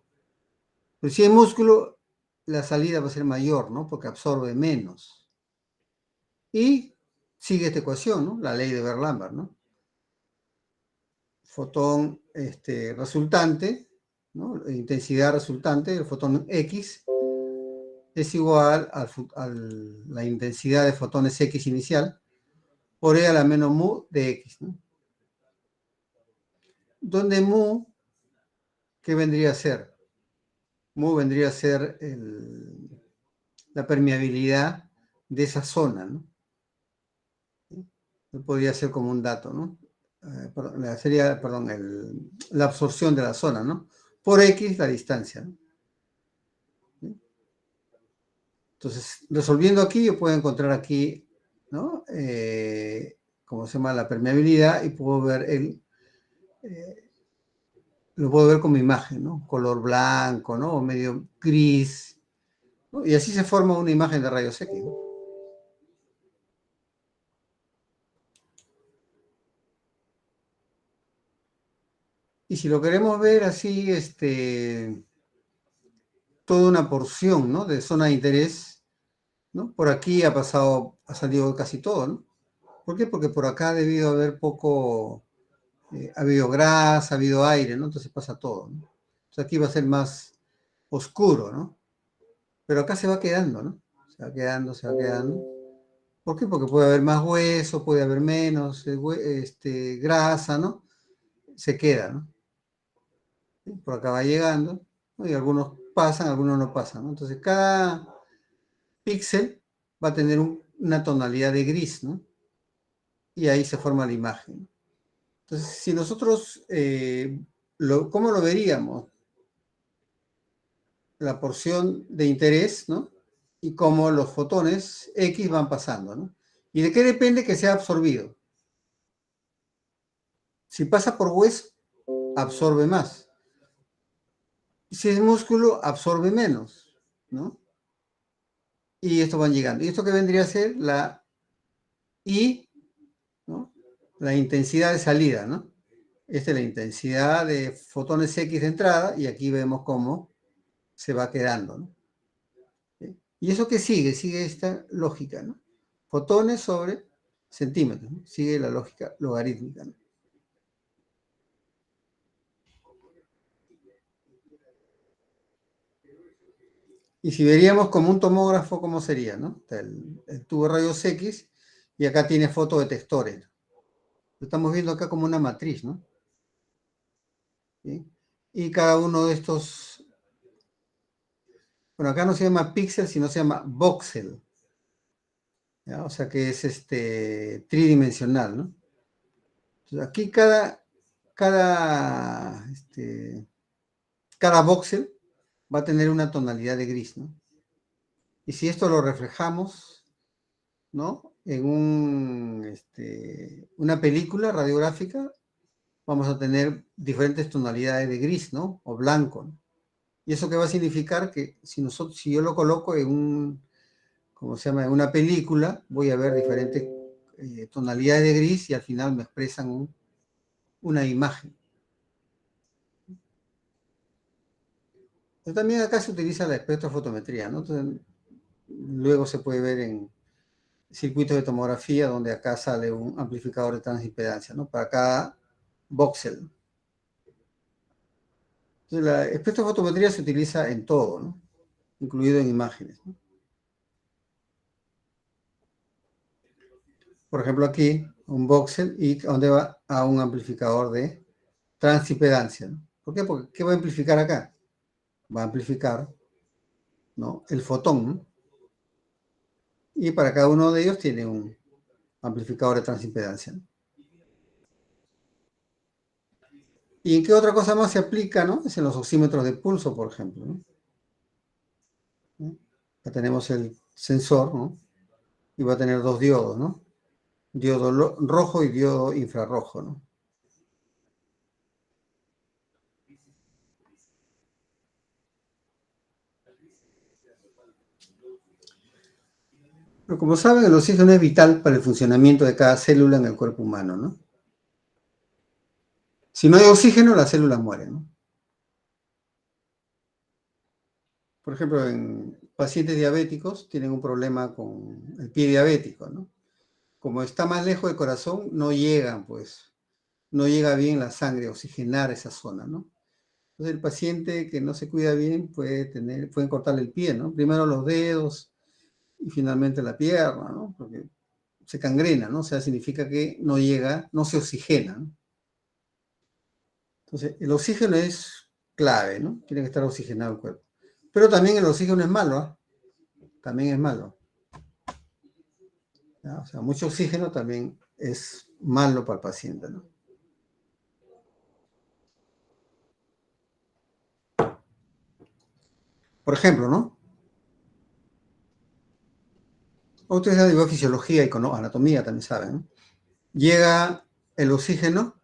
A: Pero si hay músculo, la salida va a ser mayor, ¿no? Porque absorbe menos. Y sigue esta ecuación, ¿no? La ley de Berlambert, ¿no? Fotón resultante, ¿no? La intensidad resultante, el fotón X, es igual a la intensidad de fotones X inicial por E a la menos mu de X, ¿no? Donde mu, ¿qué vendría a ser? Mu vendría a ser la permeabilidad de esa zona, ¿no? Podría ser como un dato, ¿no? Sería, perdón, la absorción de la zona, ¿no? Por X la distancia, ¿no? Entonces, resolviendo aquí, yo puedo encontrar aquí, ¿no? ¿Cómo se llama? La permeabilidad y puedo ver lo puedo ver como imagen, ¿no? Color blanco, ¿no? O medio gris, ¿no? Y así se forma una imagen de rayos X, ¿no? Y si lo queremos ver así, toda una porción, ¿no? De zona de interés, ¿no? Por aquí ha salido casi todo, ¿no? ¿Por qué? Porque por acá ha debido haber poco, ha habido grasa, ha habido aire, ¿no? Entonces pasa todo, ¿no? Entonces aquí va a ser más oscuro, ¿no? Pero acá se va quedando, ¿no? Se va quedando, se va quedando. ¿Por qué? Porque puede haber más hueso, puede haber menos grasa, ¿no? Se queda, ¿no? Por acá va llegando, ¿no? Y algunos pasan, algunos no pasan, ¿no? Entonces cada píxel va a tener una tonalidad de gris, ¿no? Y ahí se forma la imagen. Entonces, si nosotros, ¿cómo lo veríamos? La porción de interés, ¿no? Y cómo los fotones X van pasando, ¿no? ¿Y de qué depende que sea absorbido? Si pasa por hueso, absorbe más. Si es músculo, absorbe menos, ¿no? Y esto van llegando. ¿Y esto qué vendría a ser? La I, ¿no? La intensidad de salida, ¿no? Esta es la intensidad de fotones X de entrada y aquí vemos cómo se va quedando, ¿no? ¿Sí? ¿Y eso qué sigue? Sigue esta lógica, ¿no? Fotones sobre centímetros, ¿no? Sigue la lógica logarítmica, ¿no? Y si veríamos como un tomógrafo, ¿cómo sería, no? El tubo de rayos X y acá tiene fotodetectores. Lo estamos viendo acá como una matriz, ¿no? ¿Sí? Y cada uno de estos, bueno, acá no se llama píxel, sino se llama voxel, ¿ya? O sea que es tridimensional, ¿no? Entonces aquí cada voxel va a tener una tonalidad de gris, ¿no? Y si esto lo reflejamos, ¿no? En una película radiográfica, vamos a tener diferentes tonalidades de gris, ¿no? O blanco, ¿no? ¿Y eso qué va a significar? Que si yo lo coloco ¿cómo se llama? En una película, voy a ver diferentes tonalidades de gris y al final me expresan una imagen. Pero también acá se utiliza la espectrofotometría, ¿no? Entonces, luego se puede ver en circuitos de tomografía donde acá sale un amplificador de transimpedancia, ¿no? Para cada voxel. Entonces, la espectrofotometría se utiliza en todo, ¿no? Incluido en imágenes, ¿no? Por ejemplo, aquí, un voxel y donde va a un amplificador de transimpedancia, ¿no? ¿Por qué? Porque ¿qué va a amplificar acá? Va a amplificar, ¿no?, el fotón, ¿no? Y para cada uno de ellos tiene un amplificador de transimpedancia, ¿no? ¿Y en qué otra cosa más se aplica, no? Es en los oxímetros de pulso, por ejemplo, ¿no? Acá tenemos el sensor, ¿no? Y va a tener dos diodos, ¿no? Diodo rojo y diodo infrarrojo, ¿no? Pero como saben, el oxígeno es vital para el funcionamiento de cada célula en el cuerpo humano, ¿no? Si no hay oxígeno, las células mueren, ¿no? Por ejemplo, en pacientes diabéticos tienen un problema con el pie diabético, ¿no? Como está más lejos del corazón, no llegan, pues, no llega bien la sangre a oxigenar esa zona, ¿no? Entonces el paciente que no se cuida bien pueden cortarle el pie, ¿no? Primero los dedos y finalmente la pierna, ¿no? Porque se cangrena, ¿no? O sea, significa que no llega, no se oxigena, ¿no? Entonces, el oxígeno es clave, ¿no? Tiene que estar oxigenado el cuerpo. Pero también el oxígeno es malo, ¿ah? También es malo, ¿ya? O sea, mucho oxígeno también es malo para el paciente, ¿no? Por ejemplo, ¿no? Ustedes saben de fisiología y anatomía también saben, ¿no? Llega el oxígeno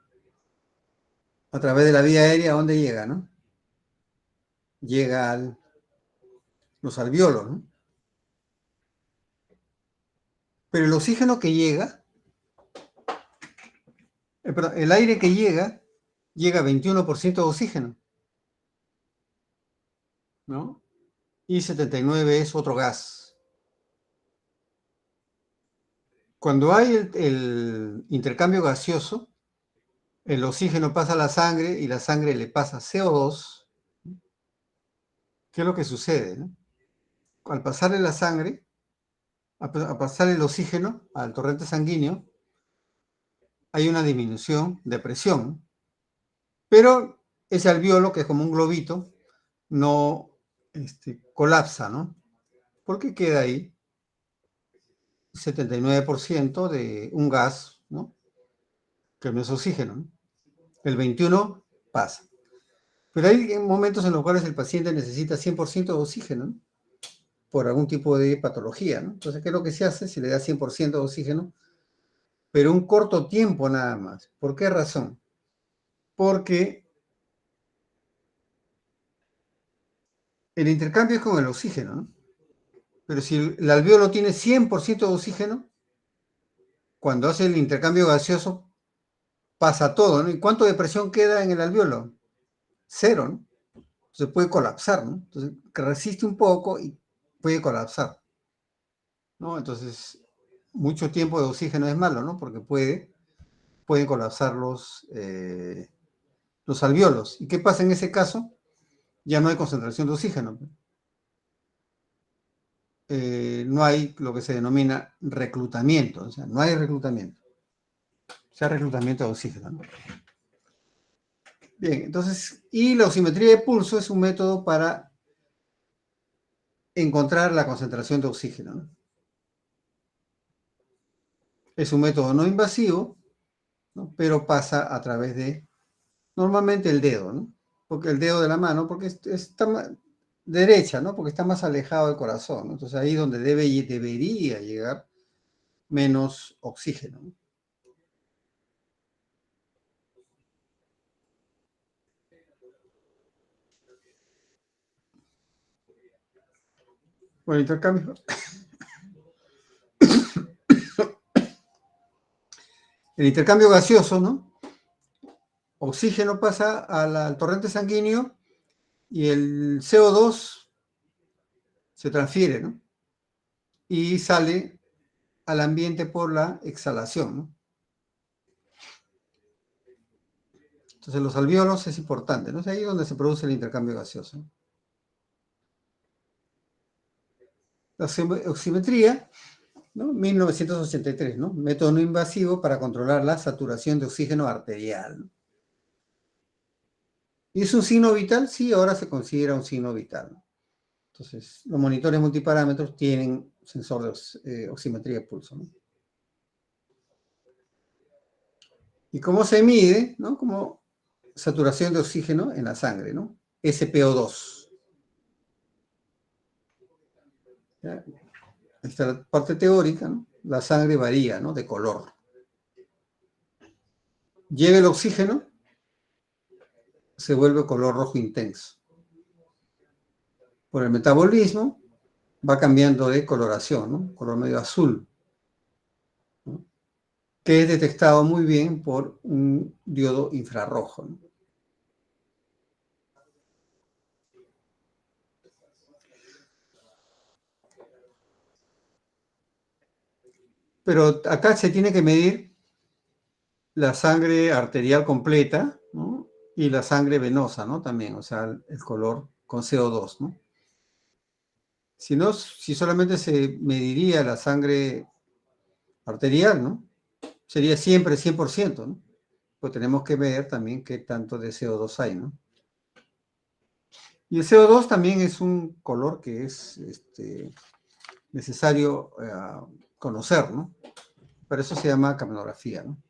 A: a través de la vía aérea, ¿a dónde llega, no? Llega a los alvéolos, ¿no? Pero el oxígeno que llega, perdón, el aire que llega a 21% de oxígeno, ¿no? Y 79 es otro gas. Cuando hay el intercambio gaseoso, el oxígeno pasa a la sangre y la sangre le pasa CO2. ¿Qué es lo que sucede, no? Al pasarle la sangre, a pasar el oxígeno al torrente sanguíneo, hay una disminución de presión, pero ese alvéolo, que es como un globito, no colapsa, ¿no? Porque queda ahí 79% de un gas, ¿no?, que no es oxígeno, ¿no? El 21 pasa. Pero hay momentos en los cuales el paciente necesita 100% de oxígeno, ¿no?, por algún tipo de patología, ¿no? Entonces, ¿qué es lo que se hace? Se le da 100% de oxígeno, pero un corto tiempo nada más. ¿Por qué razón? Porque el intercambio es con el oxígeno, ¿no? Pero si el alvéolo tiene 100% de oxígeno, cuando hace el intercambio gaseoso, pasa todo, ¿no? ¿Y cuánto de presión queda en el alvéolo? Cero, ¿no? Entonces puede colapsar, ¿no? Entonces que resiste un poco y puede colapsar, ¿no? Entonces, mucho tiempo de oxígeno es malo, ¿no? Porque pueden colapsar los alvéolos. ¿Y qué pasa en ese caso? Ya no hay concentración de oxígeno. No hay lo que se denomina reclutamiento, o sea, no hay reclutamiento. O sea, reclutamiento de oxígeno, ¿no? Bien, entonces, y la oximetría de pulso es un método para encontrar la concentración de oxígeno, ¿no? Es un método no invasivo, ¿no?, pero pasa a través de, normalmente, el dedo, ¿no? Porque el dedo de la mano, porque está derecha, ¿no? Porque está más alejado del corazón, ¿no? Entonces ahí donde debería llegar menos oxígeno, ¿no? Bueno, el intercambio gaseoso, ¿no? Oxígeno pasa al torrente sanguíneo y el CO2 se transfiere, ¿no? Y sale al ambiente por la exhalación, ¿no? Entonces, los alvéolos es importante, ¿no? Es ahí donde se produce el intercambio gaseoso. La oximetría, ¿no? 1983, ¿no? Método no invasivo para controlar la saturación de oxígeno arterial, ¿no? ¿Y es un signo vital? Sí, ahora se considera un signo vital, ¿no? Entonces, los monitores multiparámetros tienen sensor de oximetría de pulso, ¿no? ¿Y cómo se mide? ¿No? Como saturación de oxígeno en la sangre, ¿no? SpO2. ¿Ya? Esta es la parte teórica, ¿no? La sangre varía, ¿no? De color. Llega el oxígeno, se vuelve color rojo intenso. Por el metabolismo, va cambiando de coloración, ¿no? Color medio azul, ¿no? Que es detectado muy bien por un diodo infrarrojo, ¿no? Pero acá se tiene que medir la sangre arterial completa, ¿no? Y la sangre venosa, ¿no? También, o sea, el color con CO2, ¿no? Si no, si solamente se mediría la sangre arterial, ¿no? Sería siempre 100%, ¿no? Pues tenemos que ver también qué tanto de CO2 hay, ¿no? Y el CO2 también es un color que es necesario conocer, ¿no? Por eso se llama capnografía, ¿no?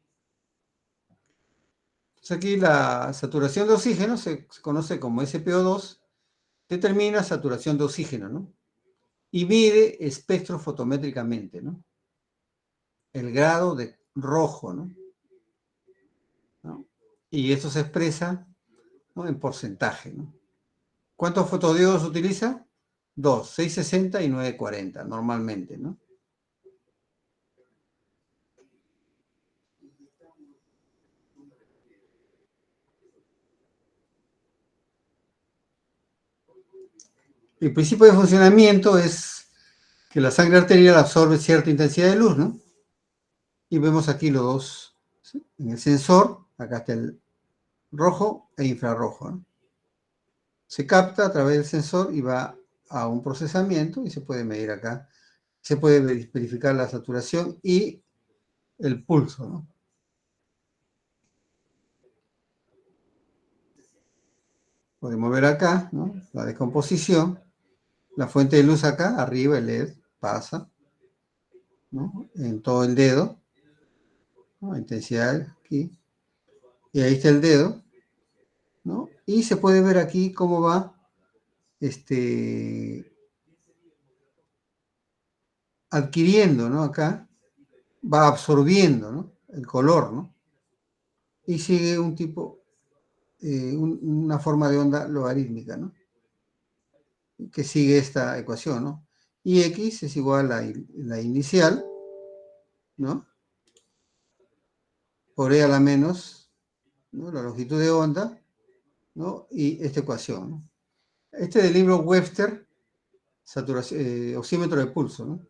A: Entonces aquí la saturación de oxígeno se conoce como SpO2, determina saturación de oxígeno, ¿no? Y mide espectrofotométricamente, ¿no? El grado de rojo, ¿no? ¿No? Y eso se expresa, ¿no? En porcentaje, ¿no? ¿Cuántos fotodiodos utiliza? Dos, 660 y 940 normalmente, ¿no? El principio de funcionamiento es que la sangre arterial absorbe cierta intensidad de luz, ¿no? Y vemos aquí los dos, ¿sí? En el sensor, acá está el rojo e infrarrojo, ¿no? Se capta a través del sensor y va a un procesamiento y se puede medir acá. Se puede verificar la saturación y el pulso, ¿no? Podemos ver acá, ¿no? La descomposición. La fuente de luz acá, arriba el LED, pasa, ¿no? En todo el dedo, ¿no? Intensidad aquí. Y ahí está el dedo, ¿no? Y se puede ver aquí cómo va adquiriendo, ¿no? Acá va absorbiendo, ¿no? El color, ¿no? Y sigue un tipo, una forma de onda logarítmica, ¿no? Que sigue esta ecuación, ¿no? Y x es igual a la inicial, ¿no? Por e a la menos, ¿no? La longitud de onda, ¿no? Y esta ecuación, ¿no? Este es del libro Webster, saturación, oxímetro de pulso, ¿no?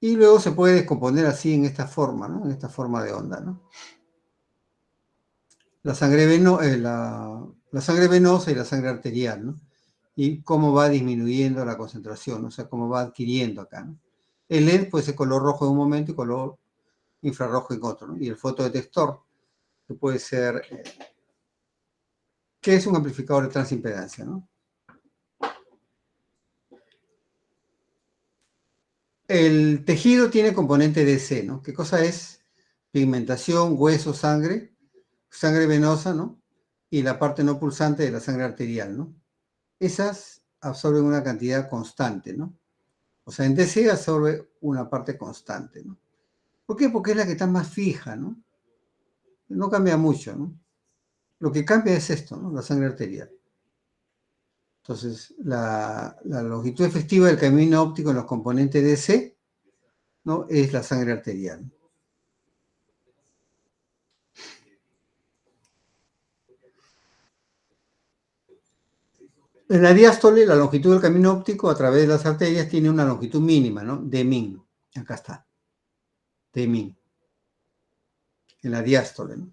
A: Y luego se puede descomponer así en esta forma, ¿no? En esta forma de onda, ¿no? La sangre, la sangre venosa y la sangre arterial, ¿no? Y cómo va disminuyendo la concentración, o sea, cómo va adquiriendo acá, ¿no? El LED puede ser color rojo en un momento y color infrarrojo en otro, ¿no? Y el fotodetector, que puede ser, que es un amplificador de transimpedancia, ¿no? El tejido tiene componente DC, ¿no? ¿Qué cosa es? Pigmentación, hueso, sangre, sangre venosa, ¿no? Y la parte no pulsante de la sangre arterial, ¿no? Esas absorben una cantidad constante, ¿no? O sea, en DC absorbe una parte constante, ¿no? ¿Por qué? Porque es la que está más fija, ¿no? No cambia mucho, ¿no? Lo que cambia es esto, ¿no? La sangre arterial. Entonces, la longitud efectiva del camino óptico en los componentes DC, ¿no? Es la sangre arterial. En la diástole, la longitud del camino óptico a través de las arterias tiene una longitud mínima, ¿no? D min. Acá está. D min. en la diástole, ¿no?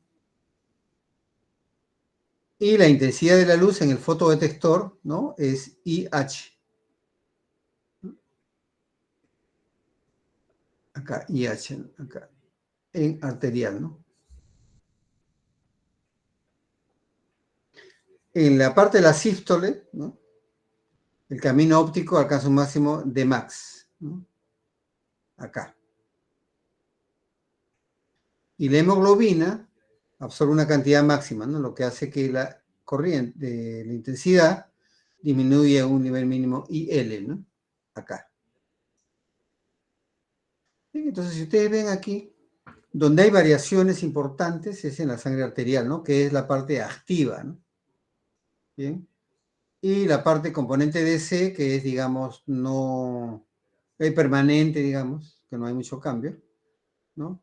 A: Y la intensidad de la luz en el fotodetector, ¿no? Es IH. Acá, IH, acá, en arterial, ¿no? En la parte de la sístole, ¿no? El camino óptico alcanza un máximo de max, ¿no? Acá. Y la hemoglobina absorbe una cantidad máxima, ¿no? Lo que hace que la corriente, la intensidad, disminuya a un nivel mínimo IL, ¿no? Acá. Bien, entonces, si ustedes ven aquí, donde hay variaciones importantes es en la sangre arterial, ¿no? Que es la parte activa, ¿no? Bien. Y la parte componente DC, que es, digamos, no permanente, digamos, que no hay mucho cambio, ¿no?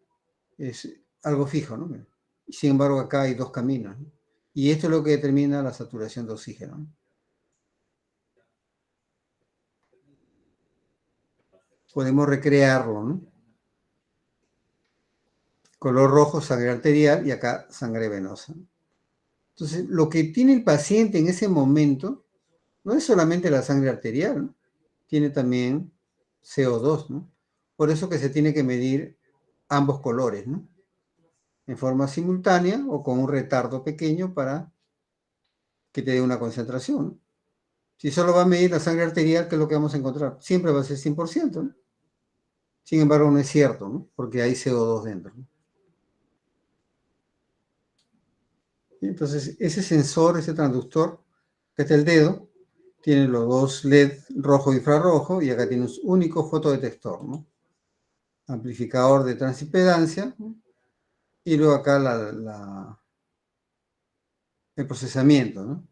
A: Es algo fijo, ¿no? Sin embargo, acá hay dos caminos, ¿no? Y esto es lo que determina la saturación de oxígeno, ¿no? Podemos recrearlo, ¿no? Color rojo, sangre arterial, y acá sangre venosa. Entonces, lo que tiene el paciente en ese momento no es solamente la sangre arterial, ¿no? Tiene también CO2, ¿no? Por eso que se tiene que medir ambos colores, ¿no? En forma simultánea o con un retardo pequeño para que te dé una concentración, ¿no? Si solo va a medir la sangre arterial, ¿qué es lo que vamos a encontrar? Siempre va a ser 100%, ¿no? Sin embargo, no es cierto, ¿no? Porque hay CO2 dentro, ¿no? Entonces, ese sensor, ese transductor, que está el dedo, tiene los dos LED rojo y infrarrojo, y acá tiene un único fotodetector, ¿no? Amplificador de transimpedancia, ¿no? Y luego acá el procesamiento, ¿no?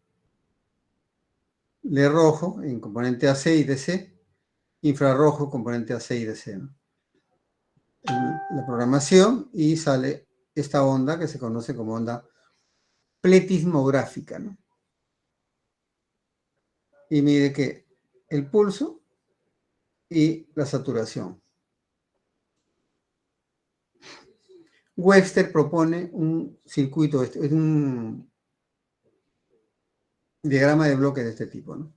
A: LED rojo en componente AC y DC, infrarrojo componente AC y DC, ¿no? La programación, y sale esta onda que se conoce como onda pletismográfica, ¿no? Y mide que el pulso y la saturación. Webster propone un circuito, es un diagrama de bloques de este tipo, ¿no?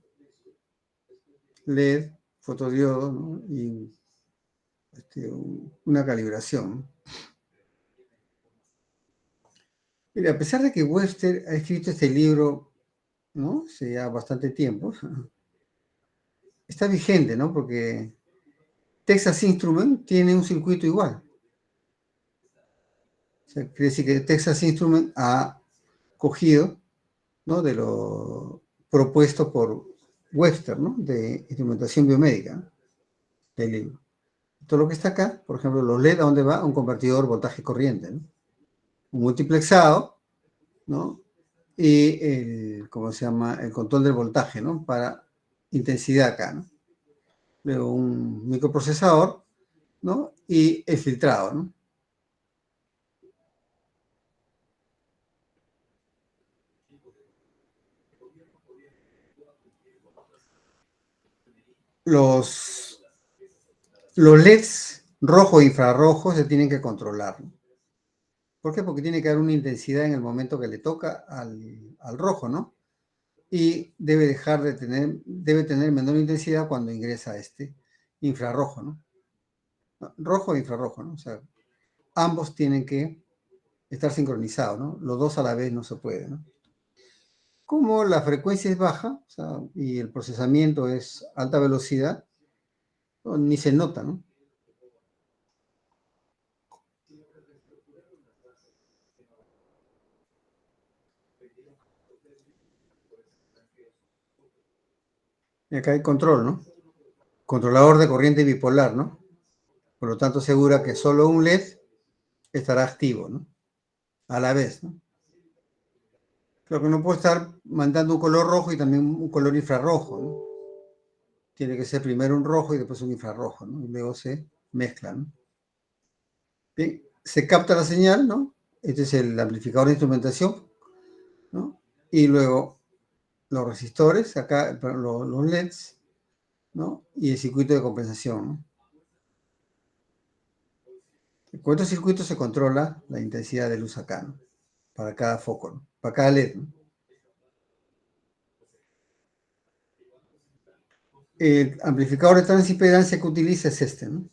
A: LED, fotodiodo, ¿no? Y una calibración, ¿no? Mira, a pesar de que Webster ha escrito este libro, ¿no? Hace ya bastante tiempo, está vigente, ¿no? Porque Texas Instruments tiene un circuito igual. O sea, quiere decir que Texas Instruments ha cogido, ¿no? De lo propuesto por Webster, ¿no? De instrumentación biomédica, ¿no? Del libro. Todo lo que está acá, por ejemplo, los LED, ¿a dónde va? A un convertidor voltaje-corriente, ¿no? Un multiplexado, ¿no? Y ¿cómo se llama? El control del voltaje, ¿no? Para intensidad acá, ¿no? Luego un microprocesador, ¿no? Y el filtrado, ¿no? Los LEDs rojo e infrarrojo se tienen que controlar, ¿no? ¿Por qué? Porque tiene que haber una intensidad en el momento que le toca al rojo, ¿no? Y debe tener menor intensidad cuando ingresa este infrarrojo, ¿no? Rojo e infrarrojo, ¿no? O sea, ambos tienen que estar sincronizados, ¿no? Los dos a la vez no se puede, ¿no? Como la frecuencia es baja, o sea, y el procesamiento es alta velocidad, no, ni se nota, ¿no? Y acá hay control, ¿no? Controlador de corriente bipolar, ¿no? Por lo tanto, asegura que solo un LED estará activo, ¿no? A la vez, ¿no? Creo que no puede estar mandando un color rojo y también un color infrarrojo, ¿no? Tiene que ser primero un rojo y después un infrarrojo, ¿no? Y luego se mezclan, ¿no? Bien, se capta la señal, ¿no? Este es el amplificador de instrumentación, ¿no? Y luego los resistores, acá los LEDs, ¿no? Y el circuito de compensación, ¿no? Con estos circuitos se controla la intensidad de luz acá, ¿no? Para cada foco, ¿no? Para cada LED, ¿no? El amplificador de transimpedancia que utiliza es este, ¿no?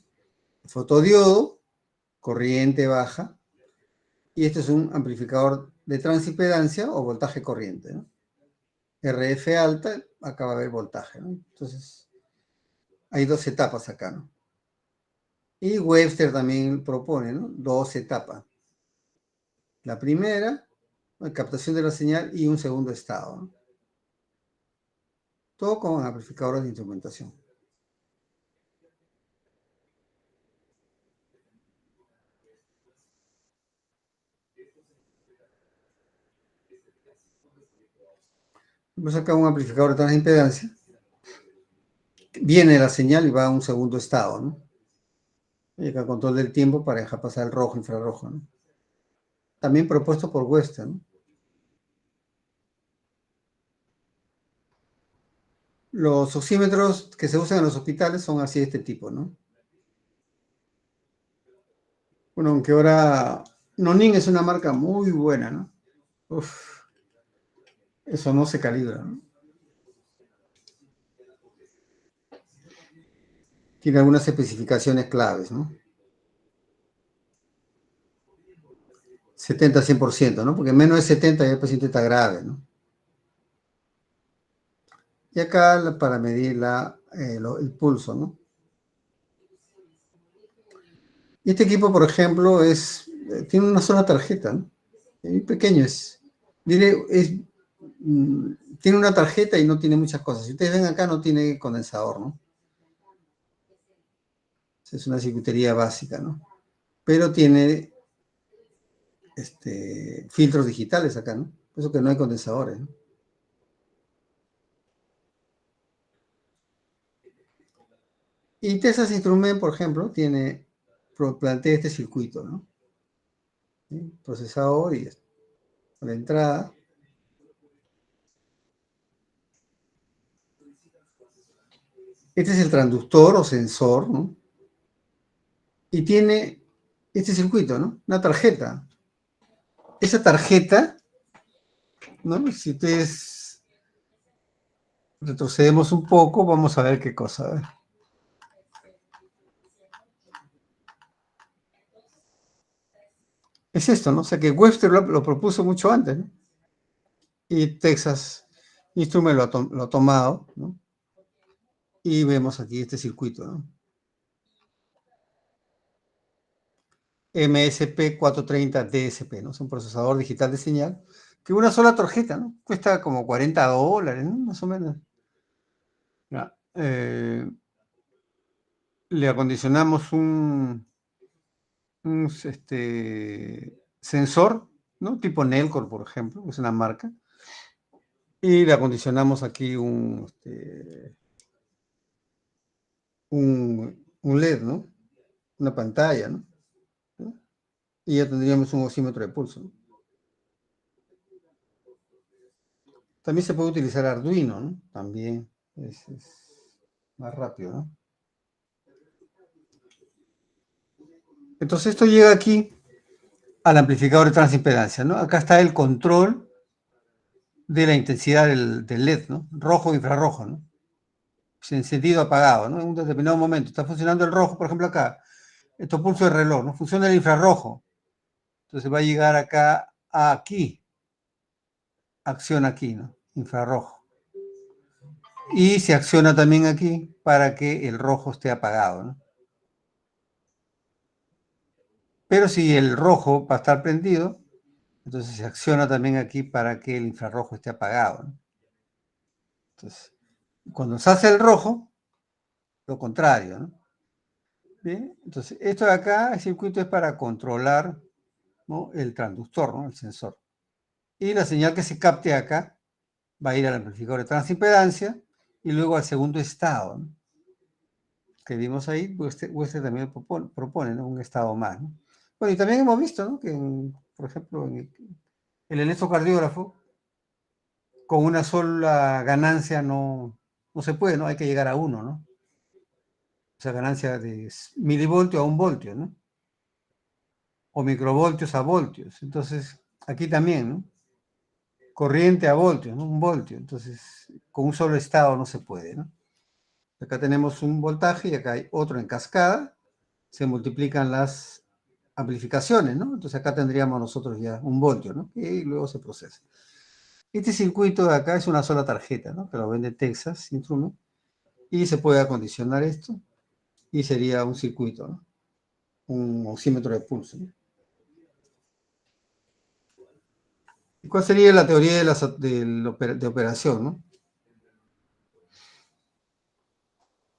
A: Fotodiodo, corriente baja, y este es un amplificador de transimpedancia o voltaje corriente, ¿no? RF alta, acá va a haber voltaje, ¿no? Entonces, hay dos etapas acá, ¿no? Y Webster también propone, ¿no? Dos etapas. La primera, la captación de la señal y un segundo estado, ¿no? Todo con amplificadores de instrumentación. Vamos acá un amplificador de transimpedancia. Viene la señal y va a un segundo estado, ¿no? Y acá control del tiempo para dejar pasar el rojo, infrarrojo, ¿no? También propuesto por Webster, ¿no? Los oxímetros que se usan en los hospitales son así de este tipo, ¿no? Bueno, aunque ahora Nonin es una marca muy buena, ¿no? Uf, eso no se calibra, ¿no? Tiene algunas especificaciones claves, ¿no? 70-100%, ¿no? Porque menos de 70 ya el paciente está grave, ¿no? Y acá para medir el pulso, ¿no? Y este equipo, por ejemplo, tiene una sola tarjeta, ¿no? Muy pequeño es. Diré, tiene una tarjeta y no tiene muchas cosas. Si ustedes ven acá, no tiene condensador, ¿no? Es una circuitería básica, ¿no? Pero tiene filtros digitales acá, ¿no? Por eso que no hay condensadores, ¿no? Y Texas Instruments, por ejemplo, plantea este circuito, ¿no? ¿Sí? Procesador y la entrada. Este es el transductor o sensor, ¿no? Y tiene este circuito, ¿no? Una tarjeta. Esa tarjeta, ¿no? Si ustedes retrocedemos un poco, vamos a ver qué cosa. A ver. Es esto, ¿no? O sea que Webster lo propuso mucho antes, ¿no? Y Texas Instruments lo ha tomado, ¿no? Y vemos aquí este circuito, ¿no? MSP430 DSP, ¿no? Es un procesador digital de señal que una sola tarjeta, ¿no? Cuesta como $40, ¿no? Más o menos. Ya. Le acondicionamos un sensor, ¿no? Tipo Nelcor, por ejemplo, que es una marca. Y le acondicionamos aquí un LED, ¿no? Una pantalla, ¿no? Y ya tendríamos un osímetro de pulso, ¿no? También se puede utilizar Arduino, ¿no? También es más rápido, ¿no? Entonces esto llega aquí al amplificador de transimpedancia, ¿no? Acá está el control de la intensidad del LED, ¿no? Rojo, infrarrojo, ¿no? Encendido, apagado, ¿no? En un determinado momento. Está funcionando el rojo, por ejemplo, acá. Esto pulso de reloj, ¿no? Funciona el infrarrojo. Entonces va a llegar acá a aquí. Acción aquí, ¿no? Infrarrojo. Y se acciona también aquí para que el rojo esté apagado, ¿no? Pero si el rojo va a estar prendido, entonces se acciona también aquí para que el infrarrojo esté apagado, ¿no? Entonces, cuando se hace el rojo, lo contrario, ¿no? Bien, entonces esto de acá, el circuito es para controlar, ¿no? El transductor, ¿no? El sensor. Y la señal que se capte acá va a ir al amplificador de transimpedancia y luego al segundo estado, ¿no? Que vimos ahí, Webster también propone, ¿no? Un estado más, ¿no? Bueno, y también hemos visto, ¿no? Que, por ejemplo, en el electrocardiógrafo, con una sola ganancia no se puede, ¿no? Hay que llegar a uno, ¿no? O sea, ganancia de milivoltio a un voltio, ¿no? o microvoltios a voltios. Entonces, aquí también, ¿no? Corriente a voltios, ¿no? Un voltio. Entonces, con un solo estado no se puede, ¿no? Acá tenemos un voltaje y acá hay otro en cascada. Se multiplican las amplificaciones, ¿no? Entonces acá tendríamos nosotros ya un voltio, ¿no? Y luego se procesa. Este circuito de acá es una sola tarjeta, ¿no? Que lo vende Texas Instruments. Y se puede acondicionar esto y sería un circuito, ¿no? Un oxímetro de pulso, ¿no? ¿Y cuál sería la teoría de operación, ¿no?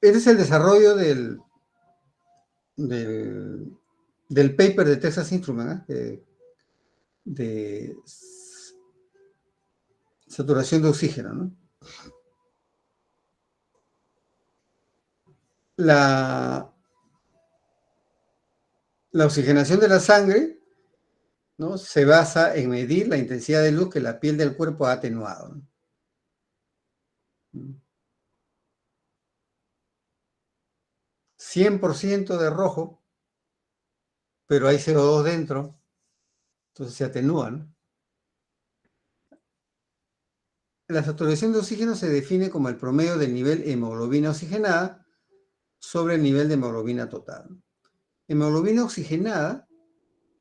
A: Este es el desarrollo del, del paper de Texas Instruments, ¿eh? De saturación de oxígeno, ¿no? La, la oxigenación de la sangre, ¿no? Se basa en medir la intensidad de luz que la piel del cuerpo ha atenuado, ¿no? 100% de rojo, pero hay CO2 dentro, entonces se atenúa, ¿no? La saturación de oxígeno se define como el promedio del nivel de hemoglobina oxigenada sobre el nivel de hemoglobina total. Hemoglobina oxigenada,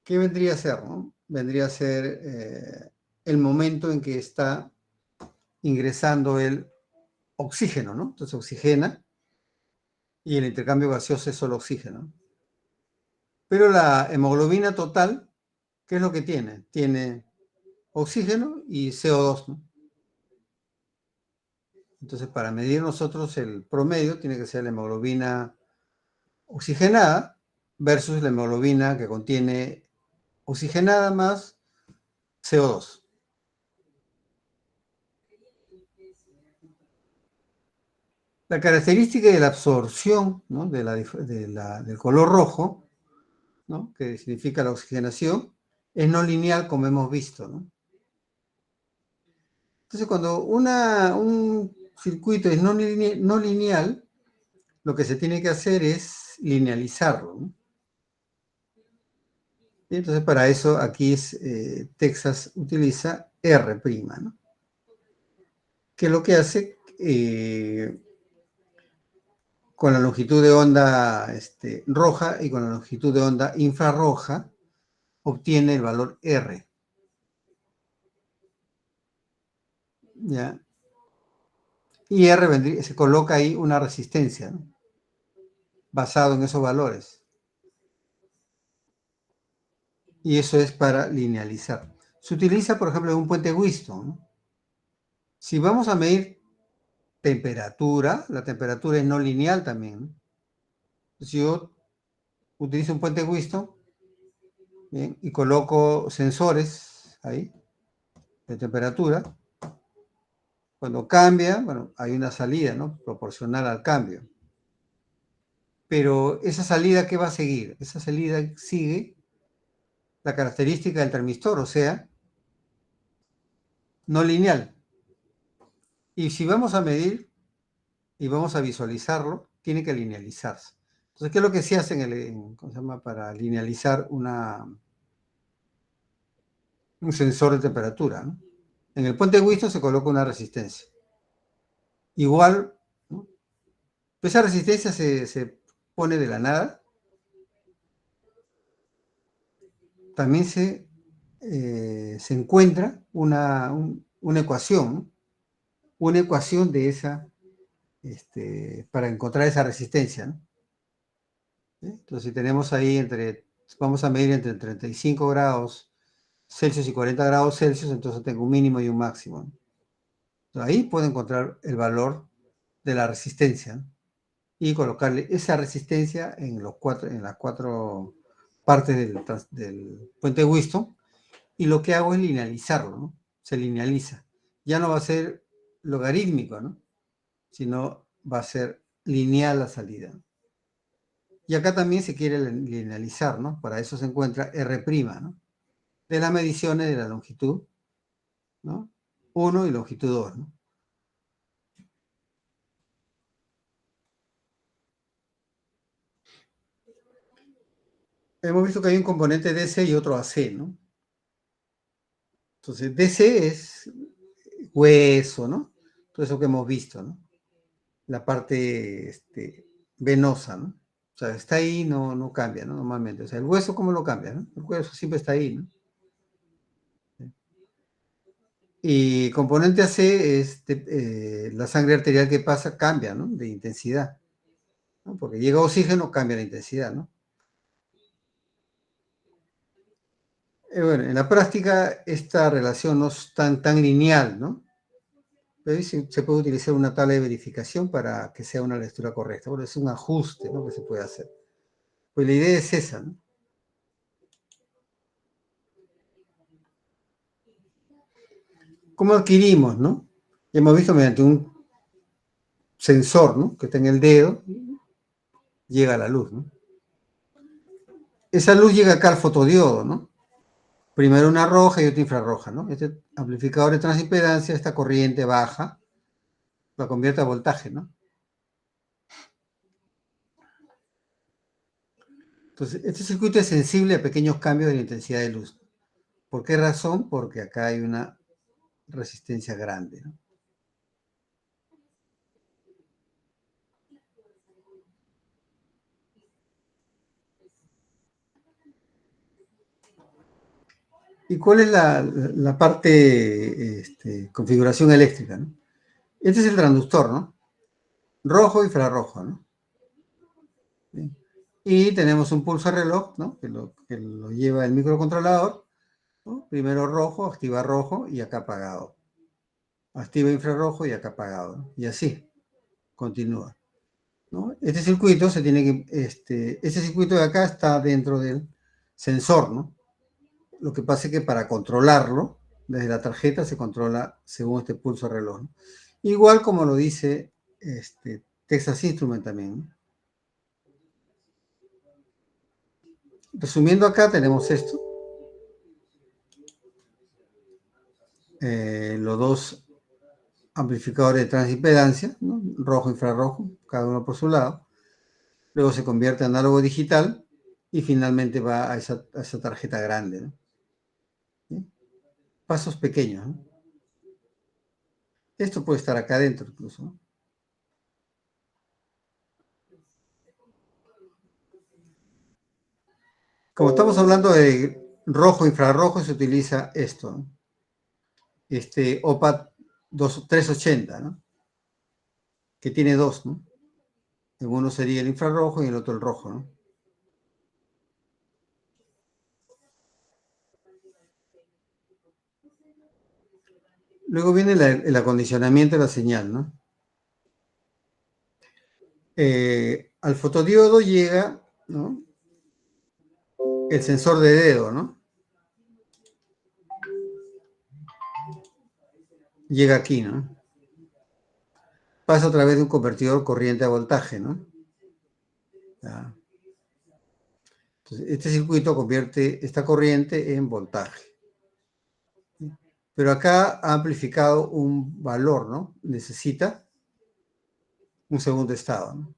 A: ¿qué vendría a ser, no? Vendría a ser el momento en que está ingresando el oxígeno, ¿no? Entonces oxigena y el intercambio gaseoso es solo oxígeno. Pero la hemoglobina total, ¿qué es lo que tiene? Tiene oxígeno y CO2, ¿no? Entonces, para medir nosotros el promedio, tiene que ser la hemoglobina oxigenada versus la hemoglobina que contiene oxigenada más CO2. La característica de la absorción, ¿no? Del color rojo, ¿no? Que significa la oxigenación, es no lineal como hemos visto, ¿no? Entonces, cuando un circuito es no lineal, lo que se tiene que hacer es linealizarlo, ¿no? Y entonces, para eso aquí Texas utiliza R', ¿no? Que lo que hace con la longitud de onda roja y con la longitud de onda infrarroja, obtiene el valor R. ¿Ya? Y se coloca ahí una resistencia, ¿no? Basado en esos valores. Y eso es para linealizar. Se utiliza, por ejemplo, en un puente Whiston, ¿no? Si vamos a medir temperatura, la temperatura es no lineal también, ¿no? Si yo utilizo un puente Whiston, ¿bien? Y coloco sensores ahí de temperatura, cuando cambia, bueno, hay una salida, ¿no? Proporcional al cambio. Pero esa salida, ¿qué va a seguir? Esa salida sigue la característica del termistor, o sea, no lineal. Y si vamos a medir y vamos a visualizarlo, tiene que linealizarse. Entonces, ¿qué es lo que se hace ¿cómo se llama? Para linealizar un sensor de temperatura, ¿no? En el puente Whiston se coloca una resistencia. Igual, ¿no? Esa resistencia se pone de la nada. También se encuentra una ecuación, ¿no? Una ecuación de para encontrar esa resistencia, ¿no? ¿Sí? Entonces, si tenemos ahí vamos a medir entre 35 grados Celsius y 40 grados Celsius, entonces tengo un mínimo y un máximo, ¿no? Entonces, ahí puedo encontrar el valor de la resistencia, ¿no? Y colocarle esa resistencia en las cuatro partes del puente Whiston, y lo que hago es linealizarlo, ¿no? Se linealiza. Ya no va a ser logarítmico, ¿no? Sino va a ser lineal la salida. Y acá también se quiere linealizar, ¿no? Para eso se encuentra R', ¿no? De las mediciones de la longitud, ¿no? 1 y longitud 2, ¿no? hemos visto que hay un componente DC y otro AC, ¿no? Entonces, DC es hueso, ¿no? Todo eso que hemos visto, ¿no? La parte venosa, ¿no? O sea, está ahí, no cambia, ¿no? Normalmente. O sea, el hueso, ¿cómo lo cambia, no? El hueso siempre está ahí, ¿no? Y componente AC es la sangre arterial que pasa, cambia, ¿no? De intensidad, ¿no? Porque llega oxígeno, cambia la intensidad, ¿no? Bueno, en la práctica esta relación no es tan lineal, ¿no? Pero ahí se puede utilizar una tabla de verificación para que sea una lectura correcta. Bueno, es un ajuste, ¿no? Que se puede hacer. Pues la idea es esa, ¿no? ¿Cómo adquirimos, no? Hemos visto mediante un sensor, ¿no? Que está en el dedo, llega la luz, ¿no? Esa luz llega acá al fotodiodo, ¿no? Primero una roja y otra infrarroja, ¿no? Este amplificador de transimpedancia, esta corriente baja, la convierte a voltaje, ¿no? Entonces, este circuito es sensible a pequeños cambios de la intensidad de luz. ¿Por qué razón? Porque acá hay una resistencia grande, ¿no? ¿Y cuál es la parte configuración eléctrica, ¿no? Este es el transductor, ¿no? Rojo y infrarrojo, ¿no? ¿Sí? Y tenemos un pulso reloj, ¿no? Que lo lleva el microcontrolador, ¿no? Primero rojo, activa rojo y acá apagado. Activa infrarrojo y acá apagado, ¿no? Y así, continúa, ¿no? Este circuito se tiene que, este circuito de acá está dentro del sensor, ¿no? Lo que pasa es que para controlarlo, desde la tarjeta se controla según este pulso reloj, ¿no? Igual como lo dice Texas Instrument también, ¿no? Resumiendo acá tenemos esto, los dos amplificadores de transimpedancia, ¿no? Rojo, infrarrojo, cada uno por su lado. Luego se convierte en análogo digital y finalmente va a esa tarjeta grande, ¿no? ¿Sí? Pasos pequeños, ¿no? Esto puede estar acá adentro incluso, ¿no? Como estamos hablando de rojo, infrarrojo, se utiliza esto, ¿no? OPA 380, ¿no? Que tiene dos, ¿no? En uno sería el infrarrojo y en el otro el rojo, ¿no? Luego viene el acondicionamiento de la señal, ¿no? Al fotodiodo llega, ¿no? El sensor de dedo, ¿no? Llega aquí, ¿no? Pasa a través de un convertidor corriente a voltaje, ¿no? Ya. Entonces, este circuito convierte esta corriente en voltaje. Pero acá ha amplificado un valor, ¿no? Necesita un segundo estado, ¿no?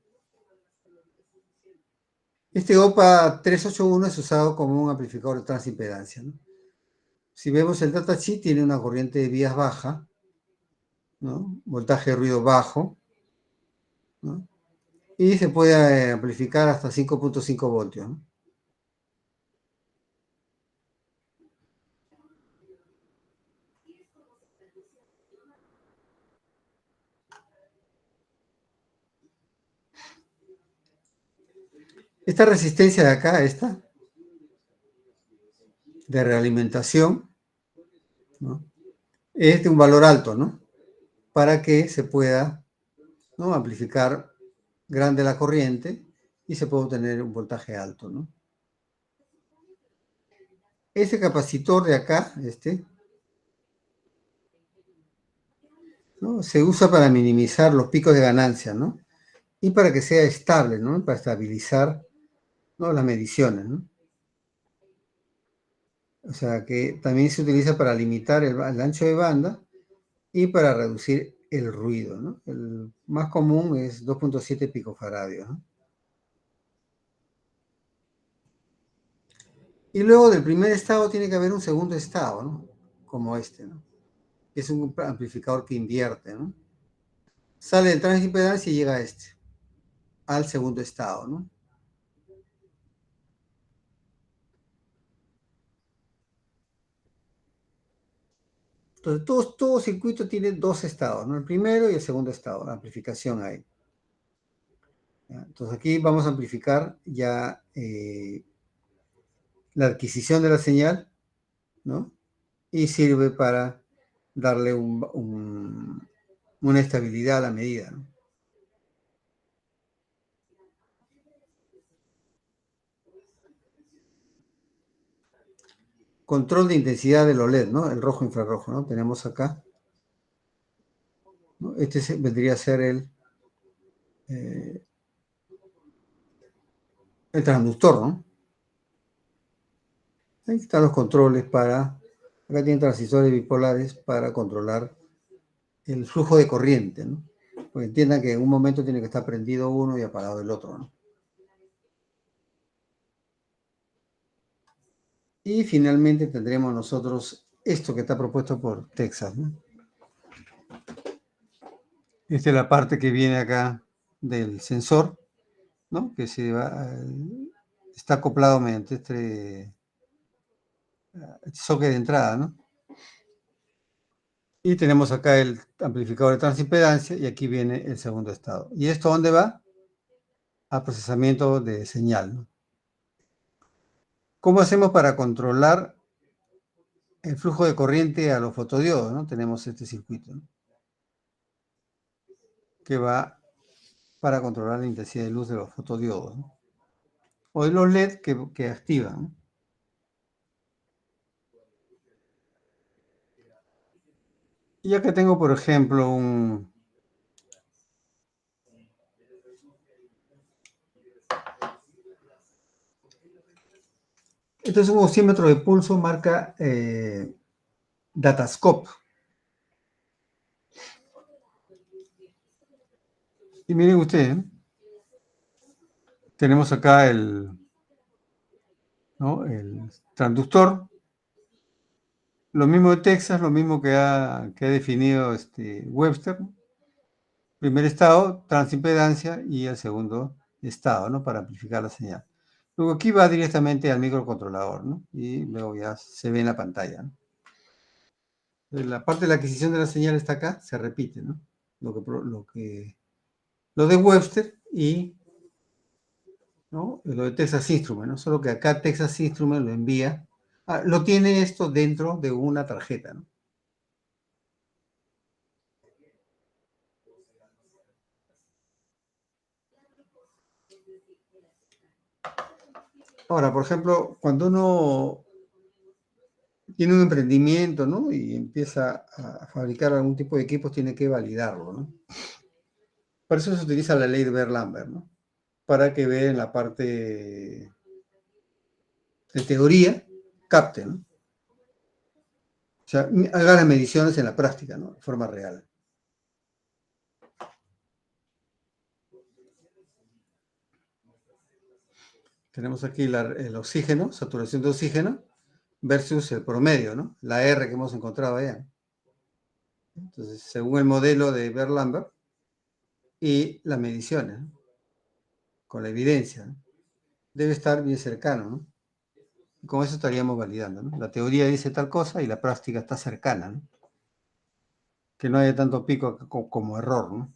A: Este OPA 381 es usado como un amplificador de transimpedancia, ¿no? Si vemos el datasheet, tiene una corriente de vías baja, ¿no? Voltaje de ruido bajo, ¿no? Y se puede amplificar hasta 5.5 voltios, ¿no? Esta resistencia de acá, esta, de realimentación, ¿no? Es de un valor alto, ¿no? Para que se pueda, ¿no? Amplificar grande la corriente y se puede obtener un voltaje alto, ¿no? Ese capacitor de acá, ¿no? Se usa para minimizar los picos de ganancia, ¿no? Y para que sea estable, ¿no? Para estabilizar, ¿no? Las mediciones, ¿no? O sea, que también se utiliza para limitar el ancho de banda y para reducir el ruido, ¿no? El más común es 2.7 picofaradios, ¿no? Y luego del primer estado tiene que haber un segundo estado, ¿no? Como este, ¿no? Es un amplificador que invierte, ¿no? Sale del transimpedancia y llega a este, al segundo estado, ¿no? Entonces, todo circuito tiene dos estados, ¿no? El primero y el segundo estado, la amplificación ahí. ¿Ya? Entonces, aquí vamos a amplificar ya la adquisición de la señal, ¿no? Y sirve para darle una estabilidad a la medida, ¿no? Control de intensidad del OLED, ¿no? El rojo infrarrojo, ¿no? Tenemos acá, ¿no? Vendría a ser eh, el transductor, ¿no? Ahí están los controles acá tienen transistores bipolares para controlar el flujo de corriente, ¿no? Porque entiendan que en un momento tiene que estar prendido uno y apagado el otro, ¿no? Y finalmente tendremos nosotros esto que está propuesto por Texas, ¿no? Esta es la parte que viene acá del sensor, ¿no? Que está acoplado mediante este socket de entrada, ¿no? Y tenemos acá el amplificador de transimpedancia y aquí viene el segundo estado. ¿Y esto dónde va? A procesamiento de señal, ¿no? ¿Cómo hacemos para controlar el flujo de corriente a los fotodiodos, ¿no? Tenemos este circuito, ¿no? Que va para controlar la intensidad de luz de los fotodiodos, ¿no? O de los LED que activan, ¿no? Y acá tengo, por ejemplo, este es un oscímetro de pulso marca Datascope. Y miren ustedes, ¿eh? Tenemos acá ¿no? El transductor, lo mismo de Texas, lo mismo que ha definido Webster, ¿no? Primer estado, transimpedancia, y el segundo estado, ¿no? Para amplificar la señal. Luego aquí va directamente al microcontrolador, ¿no? Y luego ya se ve en la pantalla, ¿no? La parte de la adquisición de la señal está acá, se repite, ¿no? Lo de Webster y, ¿no? Lo de Texas Instruments, ¿no? Solo que acá Texas Instruments lo envía, lo tiene esto dentro de una tarjeta, ¿no? Ahora, por ejemplo, cuando uno tiene un emprendimiento, ¿no? Y empieza a fabricar algún tipo de equipos, tiene que validarlo, ¿no? Por eso se utiliza la ley de Berlambert, ¿no? Para que vea en la parte de teoría, capte, ¿no? O sea, haga las mediciones en la práctica, ¿no? De forma real. Tenemos aquí el oxígeno, saturación de oxígeno, versus el promedio, ¿no? La R que hemos encontrado allá. Entonces, según el modelo de Berlambert y las mediciones, ¿no? Con la evidencia, ¿no? Debe estar bien cercano, ¿no? Y con eso estaríamos validando, ¿no? La teoría dice tal cosa y la práctica está cercana, ¿no? Que no haya tanto pico como error, ¿no?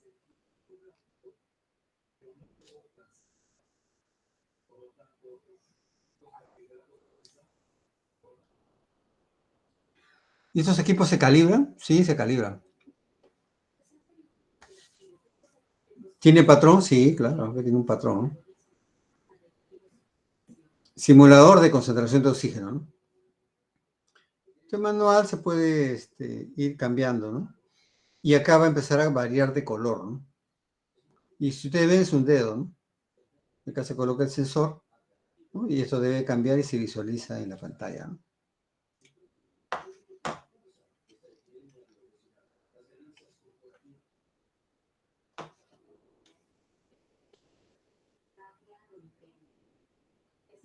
A: ¿Y estos equipos se calibran? Sí, se calibran. ¿Tiene patrón? Sí, claro, que tiene un patrón, ¿no? Simulador de concentración de oxígeno, ¿no? Este manual se puede ir cambiando, ¿no? Y acá va a empezar a variar de color, ¿no? Y si ustedes ven es un dedo, ¿no? Acá se coloca el sensor, ¿no? Y esto debe cambiar y se visualiza en la pantalla, ¿no?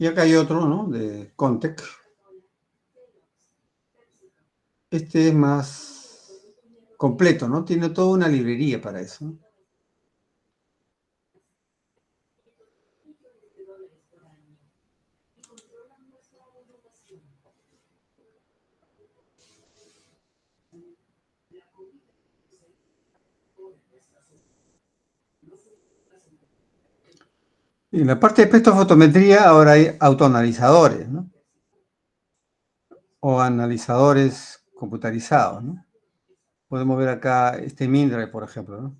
A: Y acá hay otro, ¿no? De Contec. Este es más completo, ¿no? Tiene toda una librería para eso, ¿no? En la parte de espectrofotometría ahora hay autoanalizadores, ¿no? O analizadores computarizados, ¿no? Podemos ver acá este Mindray, por ejemplo, ¿no?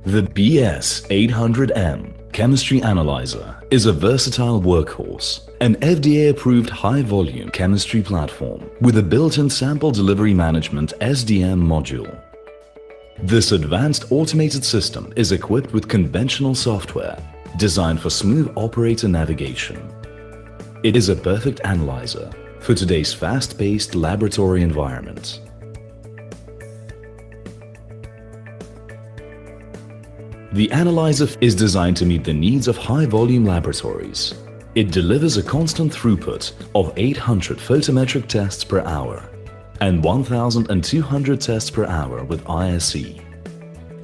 B: The BS800M Chemistry Analyzer is a versatile workhorse, an FDA-approved high-volume chemistry platform with a built-in sample delivery management SDM module. This advanced automated system is equipped with conventional software designed for smooth operator navigation. It is a perfect analyzer for today's fast-paced laboratory environment. The analyzer is designed to meet the needs of high-volume laboratories. It delivers a constant throughput of 800 photometric tests per hour and 1,200 tests per hour with ISE.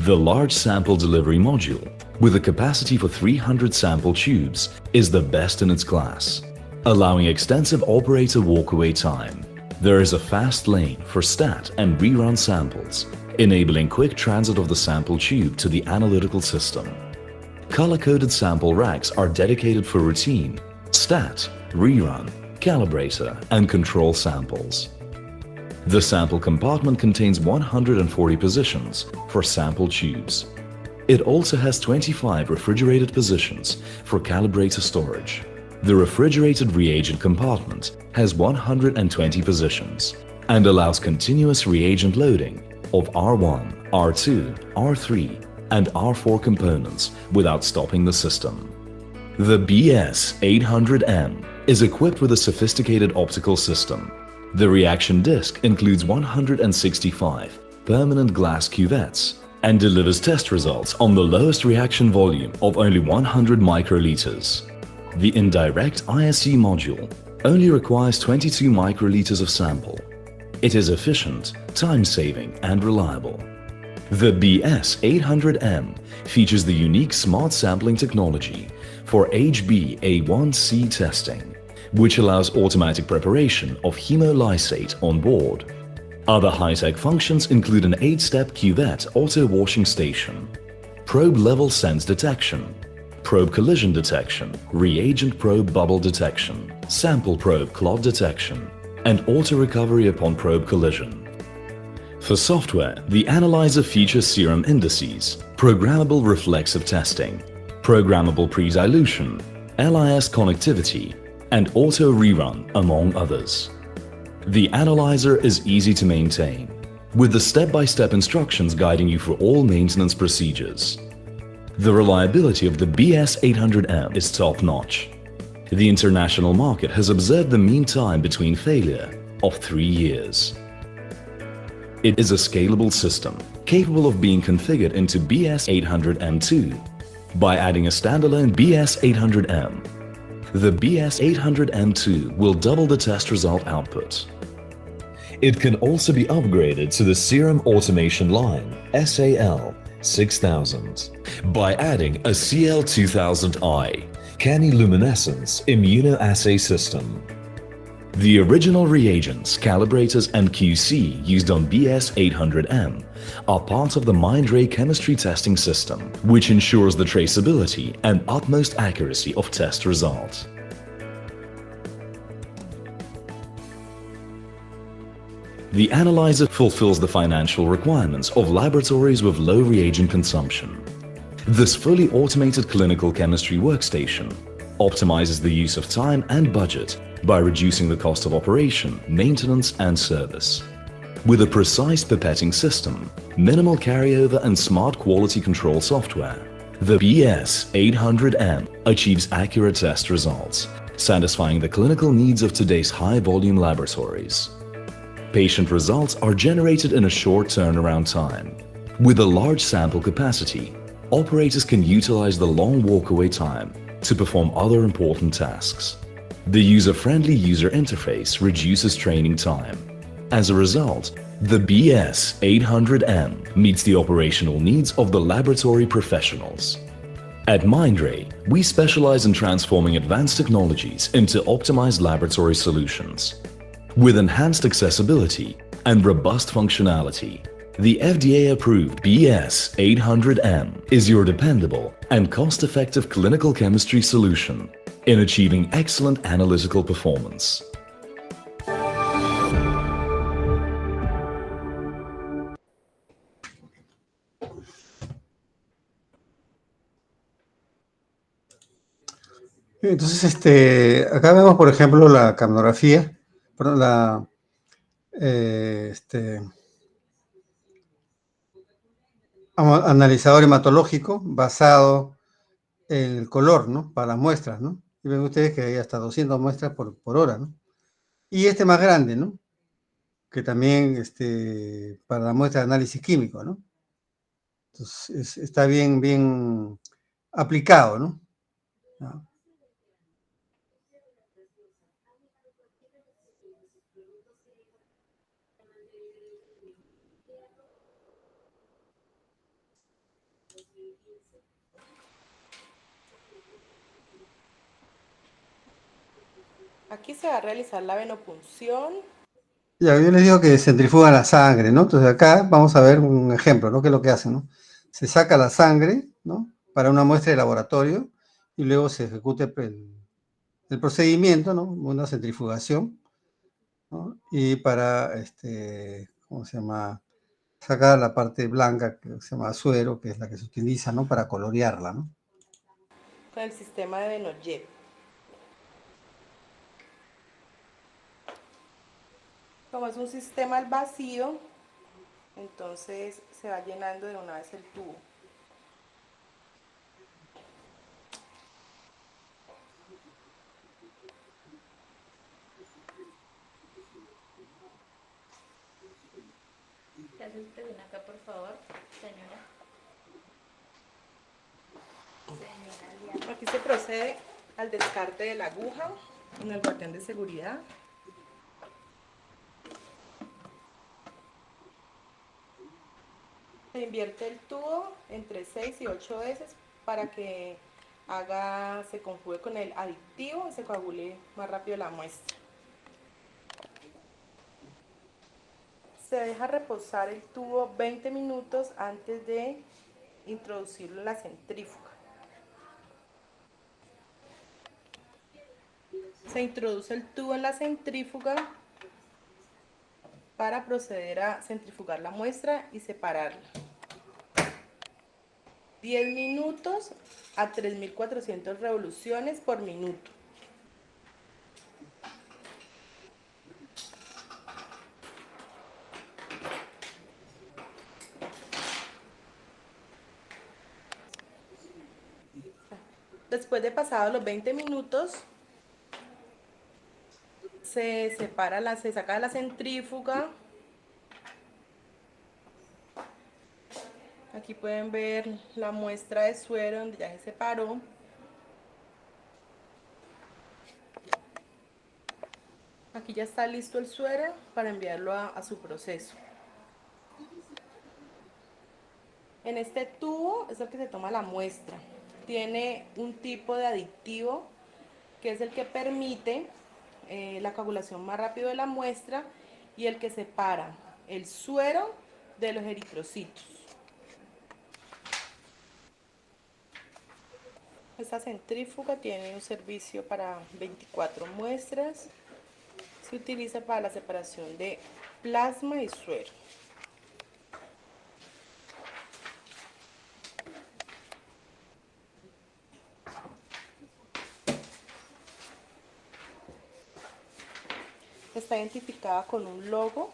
B: The large sample delivery module, with a capacity for 300 sample tubes, is the best in its class, allowing extensive operator walkaway time. There is a fast lane for stat and rerun samples, enabling quick transit of the sample tube to the analytical system. Color-coded sample racks are dedicated for routine, stat, rerun, calibrator, and control samples. The sample compartment contains 140 positions for sample tubes. It also has 25 refrigerated positions for calibrator storage. The refrigerated reagent compartment has 120 positions and allows continuous reagent loading of R1, R2, R3, and R4 components without stopping the system. The BS800M is equipped with a sophisticated optical system. The reaction disk includes 165 permanent glass cuvettes and delivers test results on the lowest reaction volume of only 100 microliters. The indirect ISE module only requires 22 microliters of sample. It is efficient, time-saving, and reliable. The BS800M features the unique smart sampling technology for HbA1c testing, which allows automatic preparation of hemolysate on board. Other high-tech functions include an 8-step cuvette auto-washing station, probe level sense detection, probe collision detection, reagent probe bubble detection, sample probe clot detection, and auto-recovery upon probe collision. For software, the analyzer features serum indices, programmable reflexive testing, programmable pre-dilution, LIS connectivity, and auto rerun, among others. The analyzer is easy to maintain, with the step-by-step instructions guiding you through all maintenance procedures. The reliability of the BS800M is top-notch. The international market has observed the mean time between failure of 3 years. It is a scalable system, capable of being configured into BS800M2 by adding a standalone BS800M. The BS800M2 will double the test result output. It can also be upgraded to the Serum Automation Line SAL 6000 by adding a CL2000I Canniluminescence immunoassay system. The original reagents, calibrators, and QC used on BS800M are part of the Mindray chemistry testing system, which ensures the traceability and utmost accuracy of test results. The analyzer fulfills the financial requirements of laboratories with low reagent consumption. This fully automated clinical chemistry workstation optimizes the use of time and budget by reducing the cost of operation, maintenance, and service. With a precise pipetting system, minimal carryover, and smart quality control software, the BS800M achieves accurate test results, satisfying the clinical needs of today's high-volume laboratories. Patient results are generated in a short turnaround time. With a large sample capacity, operators can utilize the long walkaway time to perform other important tasks. The user-friendly user interface reduces training time. As a result, the BS800M meets the operational needs of the laboratory professionals. At Mindray, we specialize in transforming advanced technologies into optimized laboratory solutions. With enhanced accessibility and robust functionality, the FDA-approved BS800M is your dependable and cost-effective clinical chemistry solution in achieving excellent analytical performance.
A: Entonces, acá vemos, por ejemplo, la capnografía, perdón, analizador hematológico basado en el color, ¿no? Para las muestras, ¿no? Y ven ustedes que hay hasta 200 muestras por hora, ¿no? Y más grande, ¿no? Que también para la muestra de análisis químico, ¿no? Entonces, está bien aplicado, ¿no? ¿No?
C: Aquí se va a realizar la venopunción.
A: Ya, yo les digo que centrifugan la sangre, ¿no? Entonces acá vamos a ver un ejemplo, ¿no? ¿Qué es lo que hacen, no? Se saca la sangre, ¿no? Para una muestra de laboratorio y luego se ejecuta el procedimiento, ¿no? Una centrifugación, ¿no? Y para, ¿cómo se llama? Sacar la parte blanca que se llama suero, que es la que se utiliza, ¿no? Para colorearla, ¿no?
C: Con el sistema de Benojet. Como es un sistema al vacío, entonces se va llenando de una vez el tubo.
D: ¿Qué hace usted? Ven acá, por favor, señora.
C: Aquí se procede al descarte de la aguja en el guardián de seguridad. Se invierte el tubo entre 6 y 8 veces para que se conjugue con el aditivo y se coagule más rápido la muestra. Se deja reposar el tubo 20 minutos antes de introducirlo en la centrífuga. Se introduce el tubo en la centrífuga para proceder a centrifugar la muestra y separarla. 10 minutos a 3.400 revoluciones por minuto. Después de pasados los 20 minutos, se saca de la centrífuga. Aquí pueden ver la muestra de suero donde ya se separó. Aquí ya está listo el suero para enviarlo a su proceso. En este tubo es el que se toma la muestra. Tiene un tipo de aditivo que es el que permite la coagulación más rápido de la muestra y el que separa el suero de los eritrocitos. Esta centrífuga tiene un servicio para 24 muestras. Se utiliza para la separación de plasma y suero. Está identificada con un logo,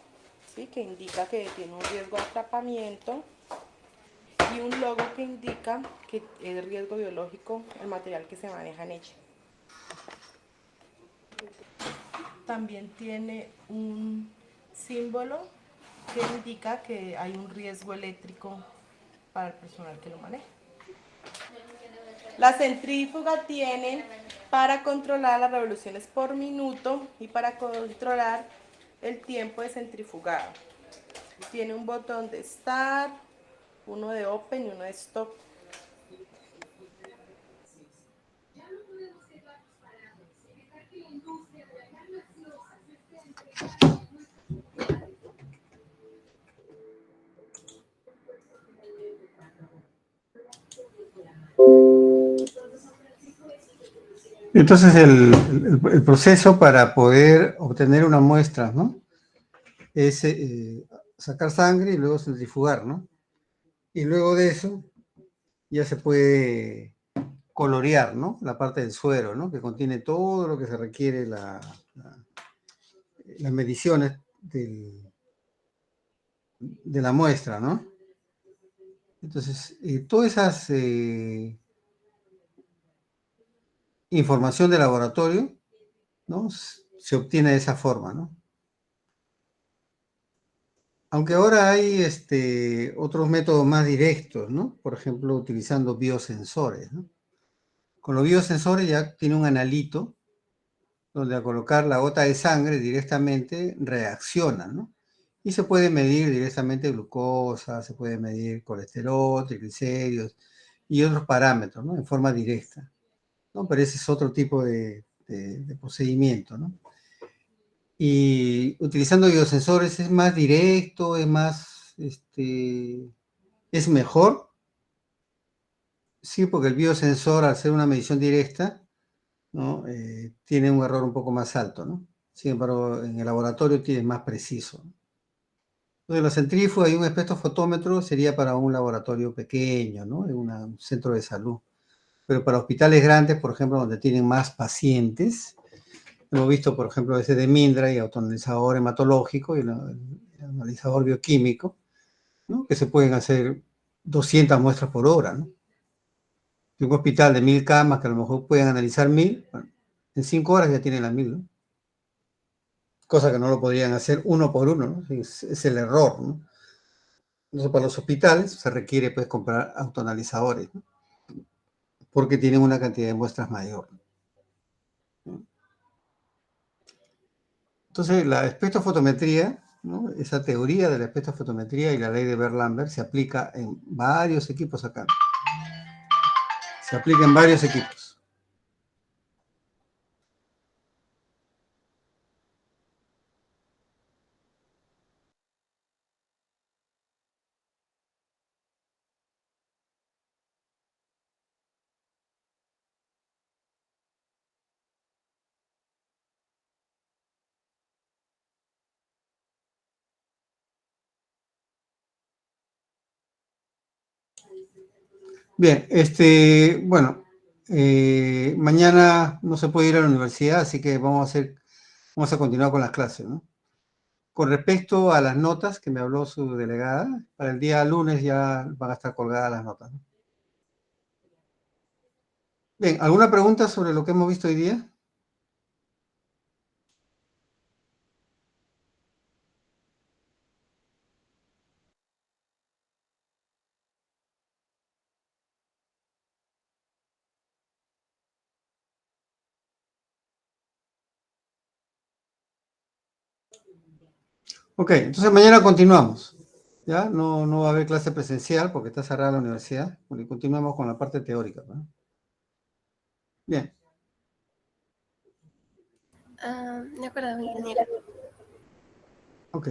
C: ¿sí?, que indica que tiene un riesgo de atrapamiento, y un logo que indica que es riesgo biológico el material que se maneja en ella. También tiene un símbolo que indica que hay un riesgo eléctrico para el personal que lo maneja. La centrífuga tiene para controlar las revoluciones por minuto y para controlar el tiempo de centrifugado. Tiene un botón de Start, uno de Open y uno de Stop.
A: Entonces el proceso para poder obtener una muestra, ¿no? Es sacar sangre y luego centrifugar, ¿no? Y luego de eso ya se puede colorear, ¿no? La parte del suero, ¿no? Que contiene todo lo que se requiere, las mediciones de la muestra, ¿no? Entonces, todas esas información de laboratorio, ¿no? Se obtiene de esa forma, ¿no? Aunque ahora hay otros métodos más directos, ¿no? Por ejemplo, utilizando biosensores, ¿no? Con los biosensores ya tiene un analito donde al colocar la gota de sangre directamente reacciona, ¿no? Y se puede medir directamente glucosa, se puede medir colesterol, triglicéridos y otros parámetros, ¿no? En forma directa, ¿no? Pero ese es otro tipo de procedimiento, ¿no? Y utilizando biosensores es más directo, es más, es mejor, sí, porque el biosensor, al ser una medición directa, ¿no? Tiene un error un poco más alto, ¿no? Sin embargo, en el laboratorio tiene más preciso. Entonces, la centrífuga y un espectrofotómetro sería para un laboratorio pequeño, ¿no? En un centro de salud. Pero para hospitales grandes, por ejemplo, donde tienen más pacientes, hemos visto, por ejemplo, ese de Mindra y autoanalizador hematológico y el analizador bioquímico, ¿no? Que se pueden hacer 200 muestras por hora, ¿no? Y un hospital de 1000 camas, que a lo mejor pueden analizar 1000, bueno, en 5 horas ya tienen las 1000, ¿no? Cosa que no lo podrían hacer uno por uno, ¿no? Es el error, ¿no? Entonces, para los hospitales se requiere, pues, comprar autoanalizadores, ¿no? Porque tienen una cantidad de muestras mayor, ¿no? Entonces, la espectrofotometría, ¿no? Esa teoría de la espectrofotometría y la ley de Beer-Lambert se aplica en varios equipos acá. Se aplica en varios equipos. Bien, bueno, mañana no se puede ir a la universidad, así que vamos a continuar con las clases, ¿no? Con respecto a las notas que me habló su delegada, para el día lunes ya van a estar colgadas las notas, ¿no? Bien, ¿alguna pregunta sobre lo que hemos visto hoy día? Ok, entonces mañana continuamos. ¿Ya? No va a haber clase presencial porque está cerrada la universidad. Bueno, y continuamos con la parte teórica, ¿no? Bien.
E: De acuerdo, ingeniero.
A: Ok.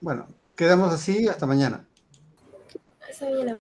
A: Bueno, quedamos así hasta mañana.
E: Está bien.